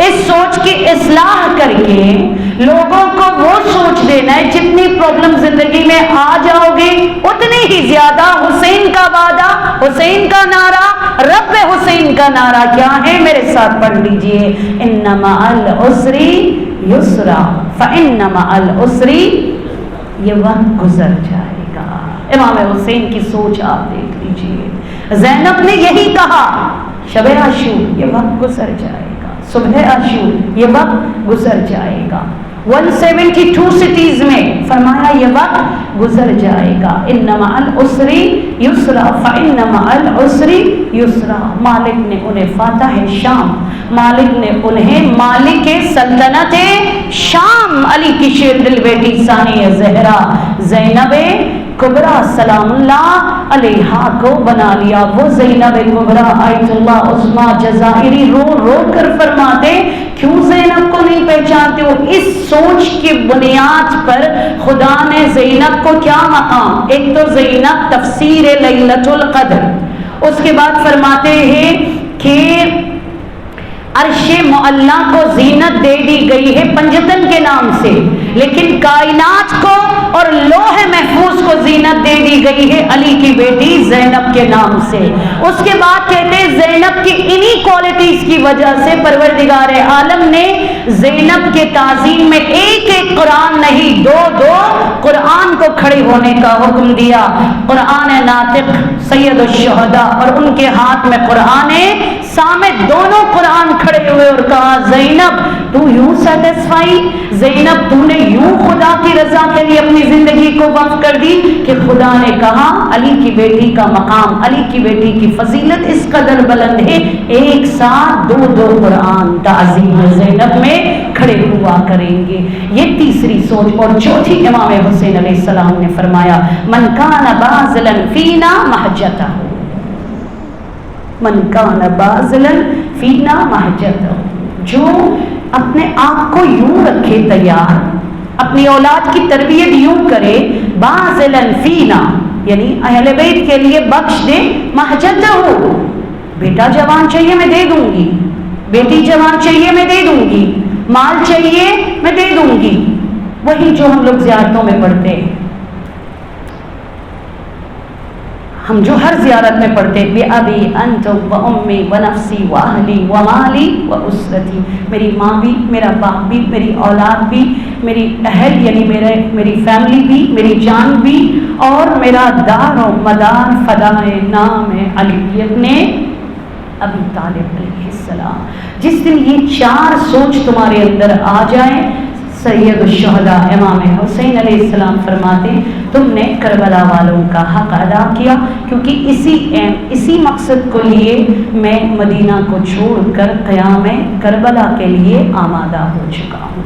Speaker 1: اس سوچ کی اصلاح کر کے لوگوں کو وہ سوچ دینا ہے، جتنی پرابلم زندگی میں آ جاؤ گے اتنی ہی زیادہ حسین کا وعدہ، حسین کا نعرہ، رب حسین کا نعرہ کیا ہے؟ میرے ساتھ پڑھ لیجئے، ان مع العسر یسرا فان مع العسر، یہ وقت گزر جائے گا۔ امام حسین کی سوچ آپ دیکھ لیجئے، زینب نے یہی کہا شب عاشور یہ وقت گزر جائے گا، صبح عاشور یہ وقت گزر جائے گا، 172 سٹیز میں فرمایا یہ وقت گزر جائے گا۔ ان مع العسر یسرا فان مع العسر یسرا۔ مالک نے انہیں فاتح شام، مالک نے انہیں مالک سلطنت شام، علی کی شیر دل بیٹی ثانیہ زہرا زینب کبریٰ سلام اللہ علیہا کو بنا لیا۔ وہ زینب کبریٰ آیت اللہ عظمیٰ جزائری رو رو کر فرماتے کیوں زینب کو نہیں پہچانتے ہو؟ اس سوچ کی بنیاد پر خدا نے زینب کو کیا مقام، ایک تو زینب تفسیر لیلۃ القدر، اس کے بعد فرماتے ہیں کہ عرش معلیٰ کو زینت دے دی گئی ہے پنجتن کے نام سے، لیکن کائنات کو اور لوح محفوظ کو زینت دے دی گئی ہے علی کی بیٹی زینب کے نام سے۔ اس کے بعد کہتے ہیں زینب کی انہی کوالٹیز کی وجہ سے پروردگار عالم نے زینب کے تعظیم میں ایک ایک قرآن نہیں، دو دو قرآن کو کھڑے ہونے کا حکم دیا۔ قرآن ناطق سید الشہداء اور ان کے ہاتھ میں قرآن صامت، دونوں قرآن کھڑے ہوئے اور کہا زینب تو یوں سیٹسفائی، زینب تو نے یوں خدا کی رضا کے لیے اپنی زندگی کو وقف کر دی کہ خدا نے کہا علی کی بیٹی کا مقام، علی کی بیٹی کی فضیلت اس قدر بلند ہے، ایک ساتھ دو دو قرآن تعظیم زینب میں کھڑے ہوا کریں گے۔ یہ تیسری سوچ۔ اور چوتھی امام حسین علیہ السلام نے فرمایا من کان باذلا فینا مہجتہ، من کان باذلا فینا مہجتہ، جو اپنے آپ کو یوں رکھے تیار، اپنی اولاد کی تربیت یوں کرے، باذلا فینا یعنی اہل بیت کے لیے بخش دے، مہجتہ ہو، بیٹا جوان چاہیے میں دے دوں گی، بیٹی جوان چاہیے میں دے دوں گی، مال چاہیے میں دے دوں گی۔ وہی جو ہم لوگ زیارتوں میں پڑھتے ہیں، ہم جو ہر زیارت میں پڑھتے ہیں بِأَبِي أَنْتُ وَأُمِّي وَنَفْسِي وَأَهْلِي وَمَالِي وَأُسْرَتِي، میری ماں بھی، میرا باپ بھی، میری اولاد بھی، میری اہل یعنی میری فیملی بھی، میری جان بھی، اور میرا دار و مدار فدائے نام علی ابن ابی طالب علیہ السلام۔ جس دن یہ چار سوچ تمہارے اندر آ جائیں، سید الشہداء امام حسین علیہ السلام فرماتے تم نے کربلا والوں کا حق ادا کیا، کیونکہ اسی مقصد کو لیے میں مدینہ کو چھوڑ کر قیام کربلا کے لیے آمادہ ہو چکا ہوں۔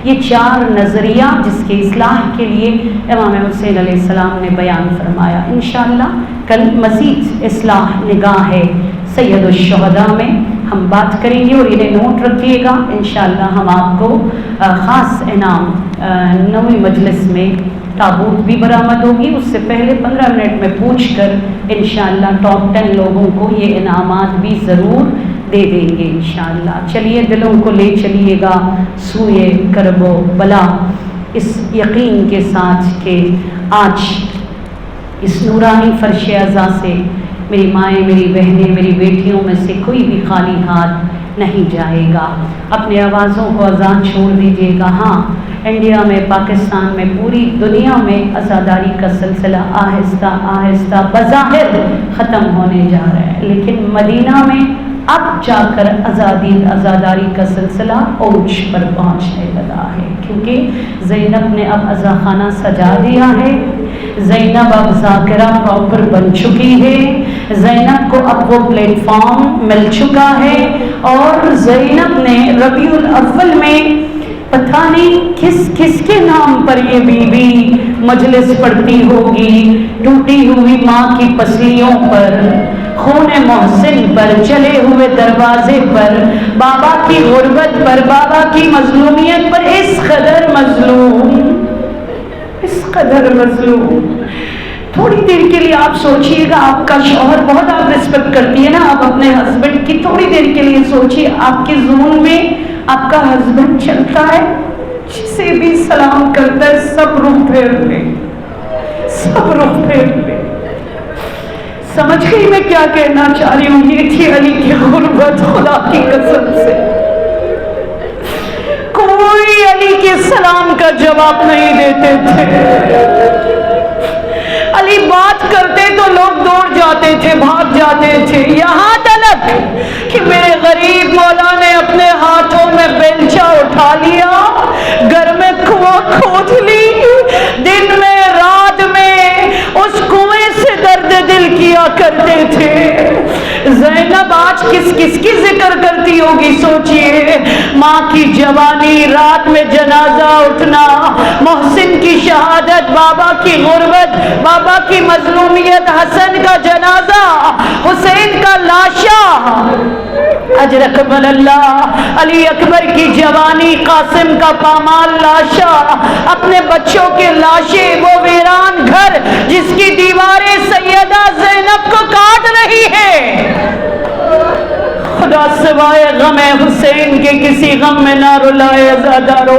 Speaker 1: یہ چار نظریہ جس کے اصلاح کے لیے امام حسین علیہ السلام نے بیان فرمایا۔ انشاءاللہ کل مزید اصلاح نگاہ ہے سید الشہداء میں ہم بات کریں گے، اور انہیں نوٹ رکھیے گا۔ انشاءاللہ ہم آپ کو خاص انعام 9ویں مجلس میں تابوت بھی برآمد ہوگی، اس سے پہلے 15 منٹ میں پوچھ کر انشاءاللہ ٹاپ 10 لوگوں کو یہ انعامات بھی ضرور دے دیں گے انشاءاللہ۔ چلیے دلوں کو لے چلیے گا سوئے کرب و بلا، اس یقین کے ساتھ کہ آج اس نورانی فرش عزا سے میری مائیں، میری بہنیں، میری بیٹیوں میں سے کوئی بھی خالی ہاتھ نہیں جائے گا۔ اپنی آوازوں کو آزاد چھوڑ دیجیے گا۔ ہاں انڈیا میں، پاکستان میں، پوری دنیا میں عزاداری کا سلسلہ آہستہ آہستہ بظاہر ختم ہونے جا رہا ہے، لیکن مدینہ میں اب جا کر عزاداری کا سلسلہ اوج پر پہنچنے لگا ہے، کیونکہ زینب نے اب عزا خانہ سجا دیا ہے، زینب اب ذاکرہ پراپر بن چکی ہے، زینب کو اب وہ پلیٹ فارم مل چکا ہے، اور زینب نے ربیع الاول میں پتہ نہیں کس کس کے نام پر یہ بی بی مجلس پڑھتی ہوگی، ٹوٹی ہوئی ماں کی پسلیوں پر، خون محسن پر، چلے ہوئے دروازے پر، بابا کی غربت پر، بابا کی مظلومیت پر، اس قدر مظلوم۔ تھوڑی دیر کے لیے آپ سوچئے گا، آپ کا شوہر بہت آپ رسپیکٹ کرتی ہے نا، آپ اپنے ہسبینڈ کی تھوڑی دیر کے لیے سوچئے، آپ کے زون میں آپ کا ہسبینڈ چلتا ہے، جسے بھی سلام کرتا ہے سب رخ پھیر لیں، سب رخ پھیر لیں۔ سمجھ گئی میں کیا کہنا چاہ رہی ہوں؟ یہ تھی علی کی غربت، خدا کی قسم سے کوئی علی کے سلام کا جواب نہیں دیتے تھے۔ علی بات کرتے تو لوگ دوڑ جاتے تھے، بھاگ جاتے تھے، یہاں تک کہ میرے غریب مولا نے اپنے ہاتھوں میں بیلچہ اٹھا لیا، گھر میں کنواں کھود لی، دن میں رات میں اس کنویں سے درد دل کیا کرتے تھے۔ زینب آج کس کس کی ذکر کرتی ہوگی سوچئے. ماں کی جوانی، رات میں جنازہ اٹھنا، محسن کی شہادت، بابا کی غربت، بابا کی مظلومیت، حسن کا جنازہ، حسین کا لاشا، اجرکمل اللہ، علی اکبر کی جوانی، قاسم کا پامال لاشا، اپنے بچوں کے لاشیں، وہ ویران گھر جس کی دیواریں سیدہ زینب کو کاٹ رہی ہے. خدا سوائے غم حسین کے کسی غم میں نہ رلائے عزادارو.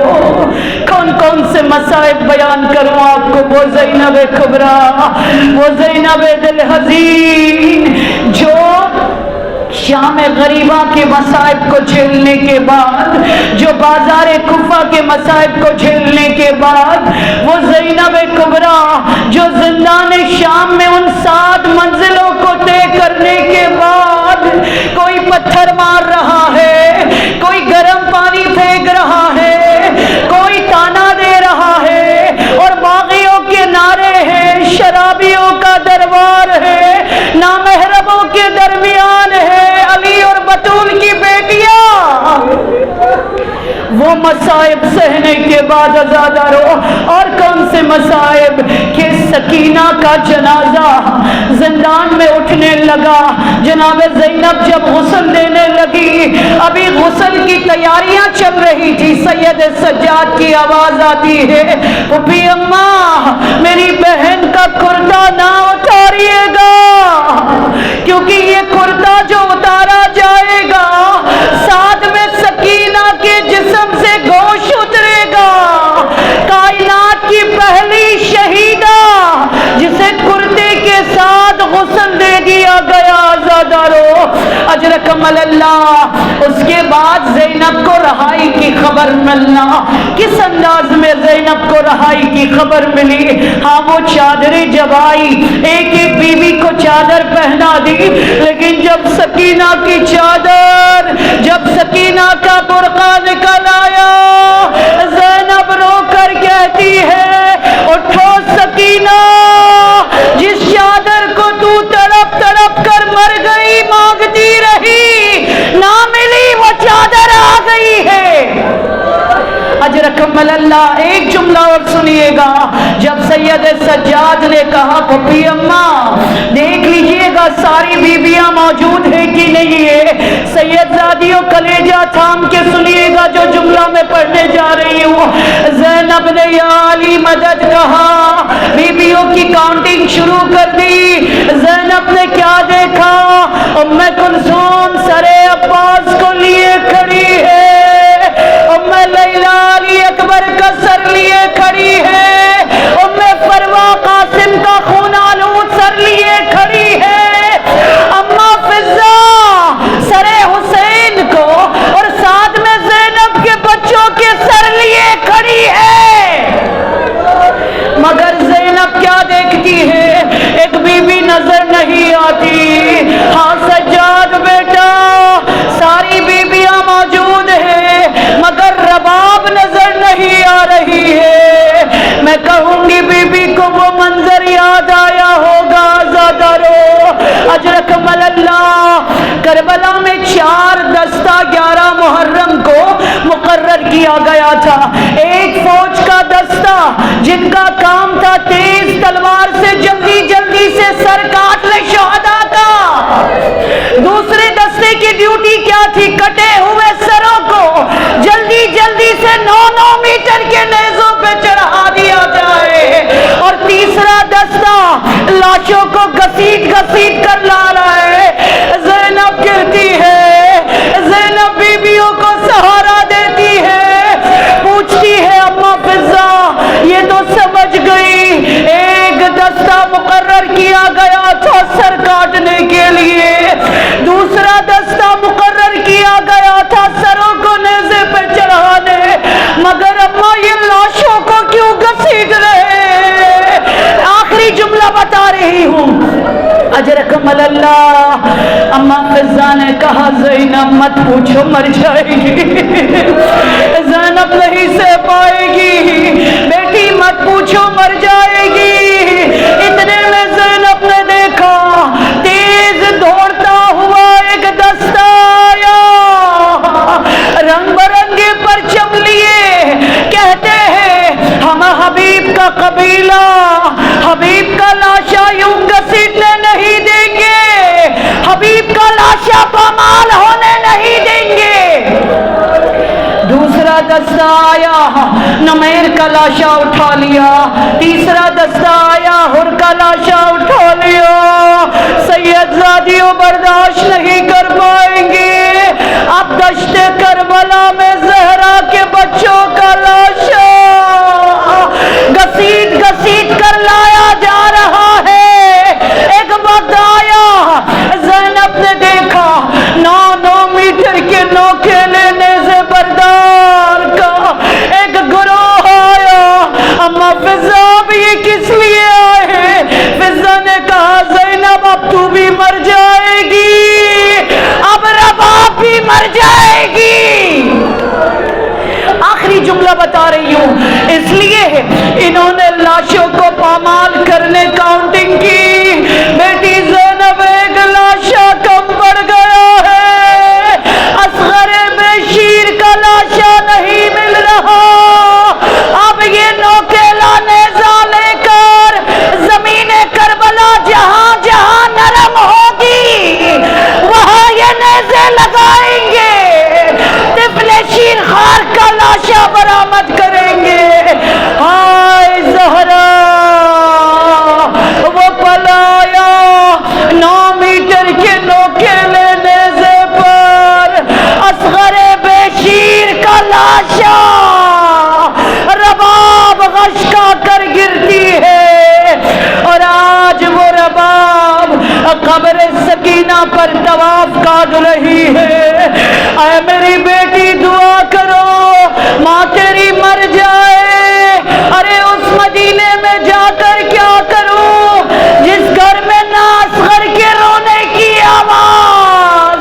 Speaker 1: کون کون سے مصائب بیان کروں آپ کو. وہ زینب کبریٰ، وہ زینب دل حزین جو شام غریبہ کے مصائب کو جھیلنے کے بعد، جو بازار کوفہ کے مصائب کو جھیلنے کے بعد، وہ زینب کبریٰ جو زندان شام میں ان 7 منزلوں کو طے کرنے کے بعد کوئی پتھر مار رہا ہے، کوئی گرم پانی پھینک رہا ہے، کوئی تانا دے رہا ہے، اور باغیوں کے نعرے ہیں، شرابیوں کا دربار ہے، نامحرموں کے درمیان ہے، علی اور بطول کی بیٹیاں. وہ مصائب سہنے کے بعد عزادارو، اور کون سے مصائب کہ سکینہ کا جنازہ زندان میں اٹھنے لگا. جناب زینب جب غسل دینے لگی، ابھی غسل کی تیاریاں چل رہی تھی، سید سجاد کی آواز آتی ہے، پھوپھی اماں میری بہن کا کرتا نہ اتاریے گا، کیونکہ یہ کرتا جو اتارا جائے گا ساتھ میں سکینہ کے جسم سے گوشت اترے گا. کائنات کی پہلی شہیدہ جسے کرتے کے ساتھ غسل دے دیا گیا عزادارو، اجرکمل اللہ. اس کے بعد زینب کو رہائی کی خبر ملنا. کس انداز میں زینب کو رہائی کی خبر ملی؟ ہاں وہ چادریں جب آئی، ایک ایک بیوی کو چادر پہنا دی، لیکن جب سکینہ کی چادر، جب سکینہ کا برقع نکل آیا، زینب رو کر کہتی ہے اٹھو سکینہ، جس چادر کو تو تڑپ تڑپ کر مر گئی، مانگتی رہی، نہ ملی، وہ چادر آ گئی ہے. اجرکمل اللہ. ایک جملہ اور سنیے گا. جب سید سجاد نے کہا پھوپھی اماں دیکھ لیجئے گا ساری بیویاں موجود ہیں کہ نہیں ہے، سید زادیوں کلیجہ تھام کے سنیے گا جو جملہ میں پڑھنے جا رہی ہوں. زینب نے یا علی مدد کہا، بیویوں کی کاؤنٹنگ شروع کر دی. زینب نے کیا دیکھا؟ ام کلثوم سر عباس کو لیے کھڑی ہے، ام لیلا علی اکبر کا سر لیے کھڑی ہے، ام فروا قاسم کا خون آلود سر لیے کھڑی ہے، اما فضا سر حسین کو اور ساتھ میں زینب کے بچوں کے سر لیے کھڑی ہے. مگر زینب کیا دیکھتی ہے؟ ایک بیوی نظر نہیں آتی. ہاں سجاد بیٹا ساری بیویاں موجود ہیں، مگر رباب نظر نہیں آ رہی ہے. میں کہوں گی بی بی کو وہ منظر یاد آیا ہوگا عزادارو. اجرکمل اللہ. کربلا میں 4 دستہ 11 محرم کو مقرر کیا گیا تھا. ایک فوج کا دستہ جن کا کام تھا تیز تلوار سے جلدی جلدی سے سر کاٹ لے شہداء کا. دوسرے دستے کی ڈیوٹی کیا تھی؟ کٹے ہوئے سروں کو جلدی جلدی سے 9 میٹر کے نیزوں پہ چڑھا دیا جائے. اور تیسرا دستہ لاشوں کو گھسیٹ گھسیٹ کر لا رہا ہے. زینب کہتی ہے، زینب بیویوں کو سہارا دیتی ہے، پوچھتی ہے اما فضا یہ تو سمجھ گئی ایک دستہ مقرر کیا گیا تھا سر کاٹنے کے لیے، دوسرا دستہ مقرر کیا گیا تھا سروں کو نیزے پہ چڑھانے، مگر اما یہ لاشوں کو کیوں گھسیٹ رہے؟ آخری جملہ بتا رہی ہوں. اجرکمل اللہ. اما فضا نے کہا زینب مت پوچھو مر جائے گی، زینب نہیں سہ پائے گی، بیٹی مت پوچھو مر جائے گی. اتنے میں زینب نے دیکھا تیز دوڑتا ہوا ایک دستہ وسیلہ حبیب کا لاشا یوں گھسیٹنے نہیں دیں گے، حبیب کا لاشا پامال ہونے نہیں دیں گے۔ دوسرا دستہ آیا، نمیر کا لاشا اٹھا لیا، تیسرا دستہ آیا، حر کا لاشا اٹھا لیا۔ سید زادیوں برداشت نہیں کر پائیں گے، اب دشت کربلا میں زہرا کے بچوں کا لاشا گھسیٹ گھسیٹ کر لایا جا رہا ہے۔ ایک وقت آیا، زینب نے دیکھا 9 میٹر کے نوکیلے نیزے بردار کا ایک گروہ آیا۔ اما فضا اب یہ کس لیے آئے ہیں؟ فضا نے کہا زینب اب تو بھی مر جائے گی، اب رباب بھی مر جائے گی۔ آخری جملہ بتا رہی ہوں، اس لیے انہوں نے لاشوں کو پامال کرنے کاؤنٹنگ کی۔ بیٹی زینب ایک لاشا کم پڑ گیا ہے، اصغر بشیر کا لاشا نہیں مل رہا۔ اب یہ نوکیلا نیزہ لے کر زمین کربلا جہاں جہاں نرم ہوگی وہاں یہ نیزے لگائیں گے، طفل شیرخوار کا لاشا برآمد کریں گے۔ ہائے زہرا وہ پلایا 9 میٹر کے نوکیلے نیزے پر اصغر بشیر کا لاشا رباب غشکا کر گرتی ہے، اور آج وہ رباب قبر سکینہ پر طواف کاٹ رہی ہے۔ اے میری بیٹی دعا کرو ماں تیری مر جائے۔ ارے اس مدینے میں جا کر کیا کروں جس گھر میں نہ اصغر کے رونے کی آواز،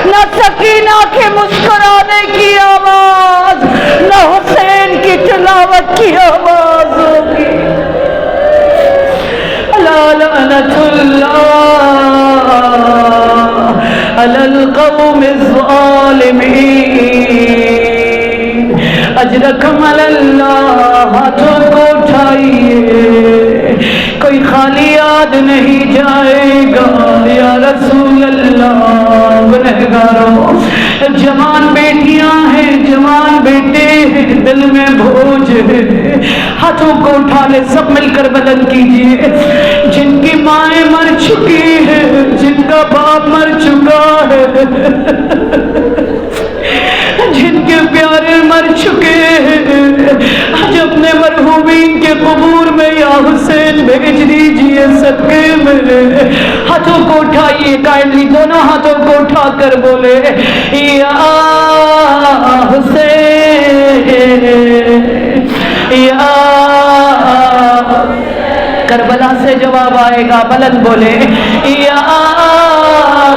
Speaker 1: نہ سکینہ کے مسکرانے کی آواز، نہ حسین کی تلاوت کی آواز ہوگی۔ لعنت اللہ علی القوم الظالمین۔ اجرکم علی اللہ، ہاتھوں کو اٹھائیے، کوئی خالی یاد نہیں جائے گا۔ یا رسول اللہ، گنہگاروں، جوان بیٹیاں ہیں، جوان بیٹے ہیں، دل میں بوجھ ہے، ہاتھوں کو اٹھا لے، سب مل کر بلند کیجئے۔ جن کی مائیں مر چکی ہیں، جن کا باپ مر چکا ہے، جن کے پیارے مر چکے ہیں، آج اپنے مرحومین کے قبور میں یا حسین بھیج دیجئے صدقے میں۔ ہاتھوں کو اٹھائیے، کائنڈلی دونوں ہاتھوں کو اٹھا کر بولے یا حسین یا۔ کربلا سے جواب آئے گا، بلند بولے یا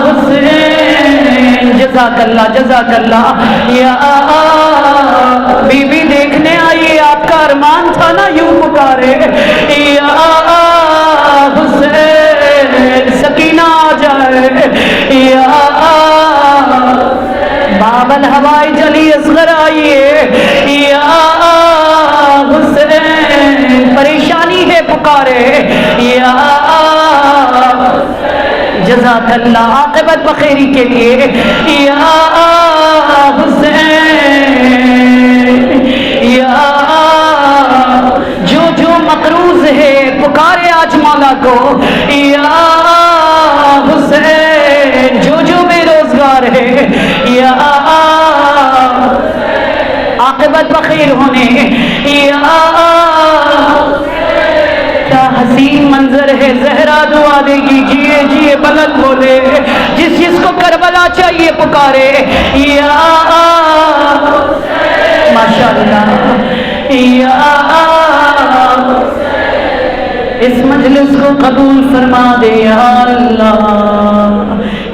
Speaker 1: حسین۔ جزاک اللہ جزاک اللہ۔ یا بی بی دیکھنے آئیے، آپ کا ارمان تھا نا یوں پکارے یا حسین، سکینہ آ جائے یا بابل ہوائی جلی اصغر آئیے یا حسین، پریشانی ہے پکارے یا جزاک اللہ، عاقبت بخیری کے لیے یا حسین یا۔ جو مقروض ہے پکارے آج مولا کو یا حسین، جو بے روزگار ہے یا عاقبت بخیر ہونے یا۔ حسین منظر ہے، زہرا دعا دے گی، جیے جیے بلند بولے، جس کو کربلا چاہیے پکارے یا ماشاءاللہ یا۔ اس مجلس کو قبول فرما دے یا اللہ،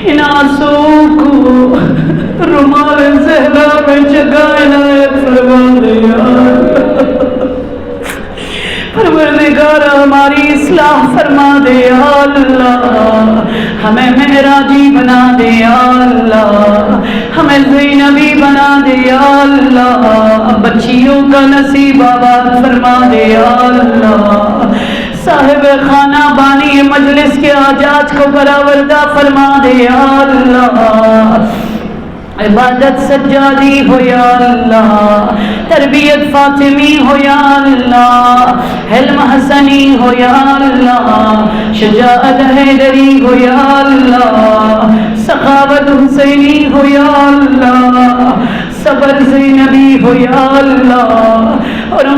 Speaker 1: ان آنسوں کو رومال زہرا میں جگہ عنایت فرما دے یا اللہ۔ پروردگار ہماری اصلاح فرما دے یا اللہ، ہمیں معراجی بنا دے یا اللہ، ہمیں زینبی بنا دے یا اللہ، بچیوں کا نصیب آباد فرما دے یا اللہ، صاحب خانہ بانی مجلس کے حاجات کو برآوردہ فرما دے یا اللہ، عبادت سجادی ہو یا اللہ، تربیت فاطمی ہو یا اللہ، حلم حسنی ہو یا اللہ، شجاعت حیدری ہو یا اللہ، سخاوت حسینی ہو یا اللہ، صبر زینبی ہو یا اللہ، اور